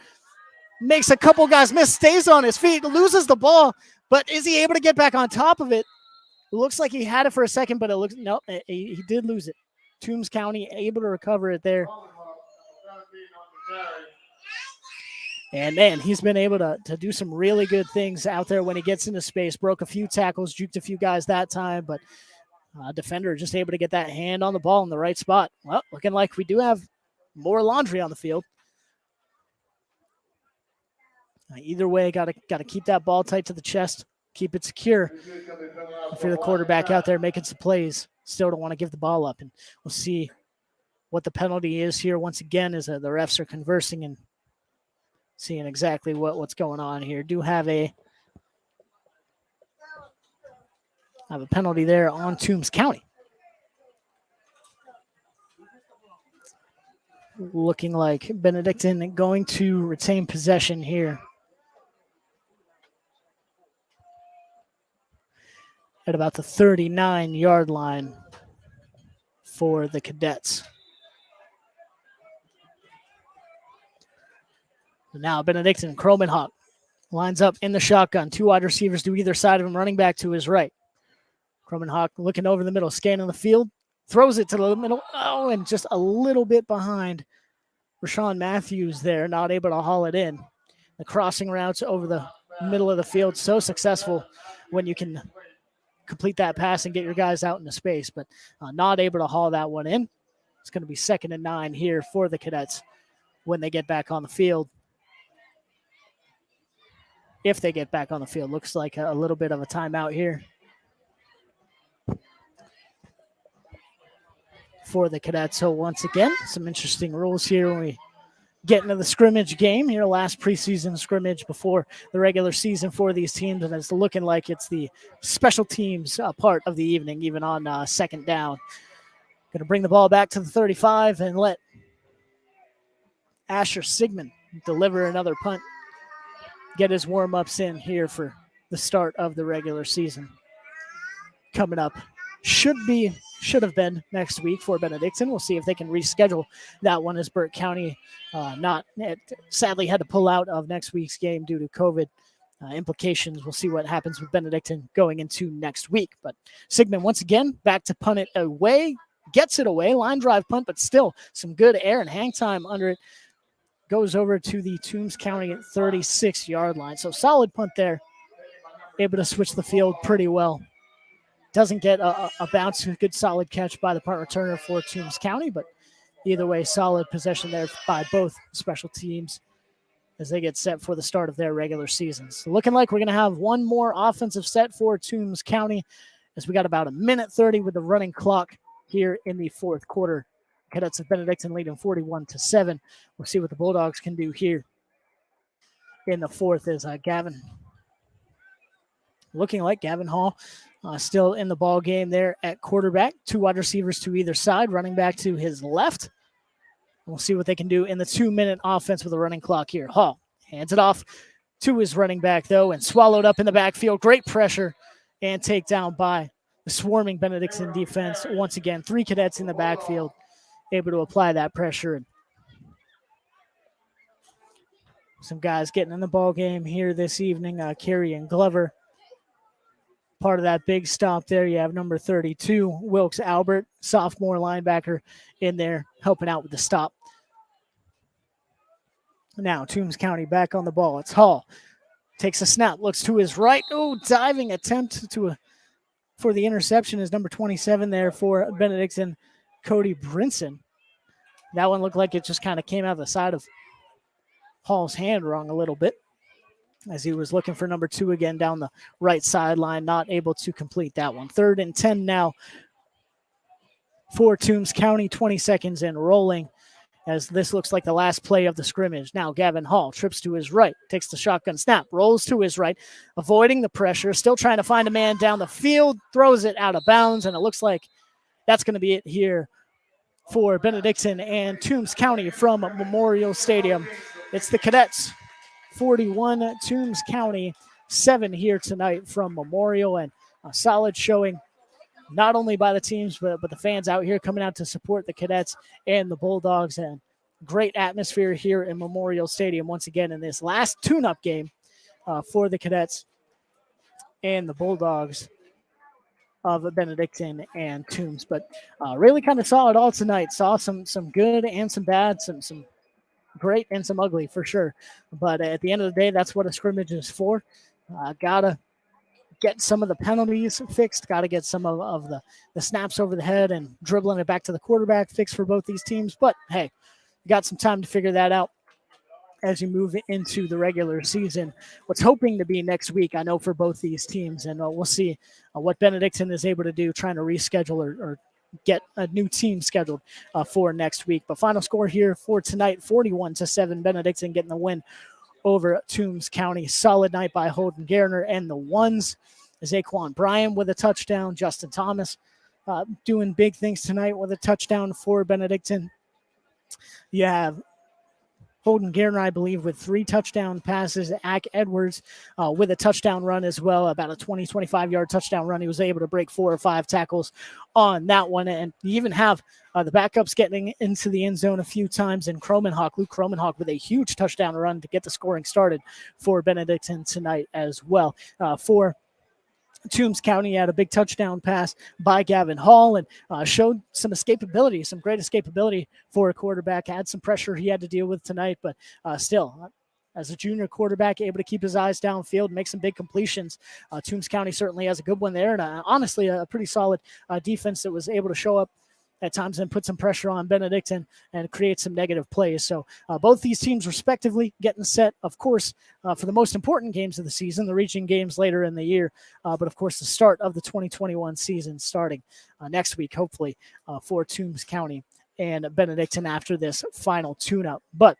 Makes a couple guys miss, stays on his feet, loses the ball, but is he able to get back on top of it? It looks like he had it for a second, but he did lose it. Toombs County able to recover it there. And man, he's been able to do some really good things out there when he gets into space. Broke a few tackles, juked a few guys that time, but defender just able to get that hand on the ball in the right spot. Well, looking like we do have more laundry on the field. Either way, got to keep that ball tight to the chest, keep it secure. If you're the quarterback out there making some plays, still don't want to give the ball up. And we'll see what the penalty is here once again as the refs are conversing and seeing exactly what's going on here. Do have a penalty there on Toombs County. Looking like Benedictine going to retain possession here at about the 39-yard line for the Cadets. Now Benedictine, Kromenhoek lines up in the shotgun. 2 wide receivers to either side of him, running back to his right. Kromenhoek looking over the middle, scanning the field, throws it to the middle. Oh, and just a little bit behind Rashawn Matthews there, not able to haul it in. The crossing routes over the middle of the field, so successful when you can complete that pass and get your guys out into space, but not able to haul that one in. It's going to be 2nd and 9 here for the Cadets when they get back on the field. If they get back on the field, looks like a little bit of a timeout here for the Cadets. So once again, some interesting rules here when we get into the scrimmage game here, last preseason scrimmage before the regular season for these teams, and it's looking like it's the special teams part of the evening, even on 2nd down. Going to bring the ball back to the 35 and let Asher Sigmund deliver another punt, get his warm-ups in here for the start of the regular season. coming up. Should have been next week for Benedictine. We'll see if they can reschedule that one, as Burke County sadly had to pull out of next week's game due to COVID implications. We'll see what happens with Benedictine going into next week. But Sigmund, once again, back to punt it away. Gets it away. Line drive punt, but still some good air and hang time under it. Goes over to the Toombs County at 36-yard line. So solid punt there. Able to switch the field pretty well. Doesn't get a bounce. A good solid catch by the punt returner for Toombs County, but either way, solid possession there by both special teams as they get set for the start of their regular season. So looking like we're going to have one more offensive set for Toombs County, as we got about 1:30 with the running clock here in the fourth quarter. Cadets of Benedictine leading 41-7. We'll see what the Bulldogs can do here in the fourth as Gavin, looking like Gavin Hall, still in the ball game there at quarterback. Two wide receivers to either side, running back to his left. We'll see what they can do in the 2-minute offense with a running clock here. Hall hands it off to his running back, though, and swallowed up in the backfield. Great pressure and takedown by the swarming Benedictine defense. Once again, 3 cadets in the backfield able to apply that pressure. And some guys getting in the ball game here this evening. Carey and Glover, part of that big stop there. You have number 32, Wilkes Albert, sophomore linebacker, in there helping out with the stop. Now Toombs County back on the ball. It's Hall. Takes a snap, looks to his right. Oh, diving attempt for the interception is number 27 there for Benedictine, Cody Brinson. That one looked like it just kind of came out of the side of Hall's hand wrong a little bit, as he was looking for number 2 again down the right sideline, not able to complete that one. 3rd and 10 now for Toombs County, 20 seconds and rolling, as this looks like the last play of the scrimmage. Now Gavin Hall trips to his right, takes the shotgun snap, rolls to his right, avoiding the pressure, still trying to find a man down the field, throws it out of bounds, and it looks like that's going to be it here for Benedictine and Toombs County from Memorial Stadium. It's the Cadets 41, Toombs County 7 here tonight from Memorial, and a solid showing not only by the teams but the fans out here coming out to support the Cadets and the Bulldogs, and great atmosphere here in Memorial Stadium once again in this last tune-up game for the Cadets and the Bulldogs of Benedictine and Toombs. But really kind of saw it all tonight. Saw some good and some bad, some great and some ugly for sure. But at the end of the day, that's what a scrimmage is for. Gotta get some of the penalties fixed. Gotta get some of the snaps over the head and dribbling it back to the quarterback fixed for both these teams. But hey, you got some time to figure that out as you move into the regular season. What's hoping to be next week, I know, for both these teams, and we'll see what Benedictine is able to do, trying to reschedule or get a new team scheduled for next week. But final score here for tonight, 41-7, Benedictine getting the win over Toombs County. Solid night by Holden Garner and the ones. Zaquan Bryan with a touchdown. Justin Thomas doing big things tonight with a touchdown for Benedictine. You have Holden Garner, I believe, with 3 touchdown passes. Ack Edwards with a touchdown run as well, about a 25-yard touchdown run. He was able to break 4 or 5 tackles on that one. And you even have the backups getting into the end zone a few times. And Luke Cromenhawk with a huge touchdown run to get the scoring started for Benedictine tonight as well. For Toombs County had a big touchdown pass by Gavin Hall and showed some escapability, some great escapability for a quarterback. Had some pressure he had to deal with tonight, but still, as a junior quarterback, able to keep his eyes downfield, make some big completions. Toombs County certainly has a good one there, and honestly, a pretty solid defense that was able to show up at times and put some pressure on Benedictine and create some negative plays. So both these teams respectively getting set, of course, for the most important games of the season, the region games later in the year, but of course the start of the 2021 season starting next week, hopefully, for Toombs County and Benedictine after this final tune-up. But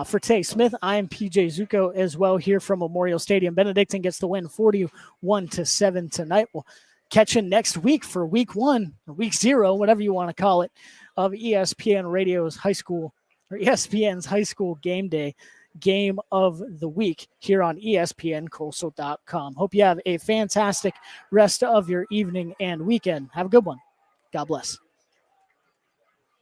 for Tay Smith, I am PJ Zuko as well here from Memorial Stadium. Benedictine gets the win 41-7 tonight. We'll catch you next week for week 1, or week 0, whatever you want to call it, of ESPN Radio's high school, or ESPN's high school game day. game of the week here on ESPNCoastal.com. Hope you have a fantastic rest of your evening and weekend. Have a good one. God bless.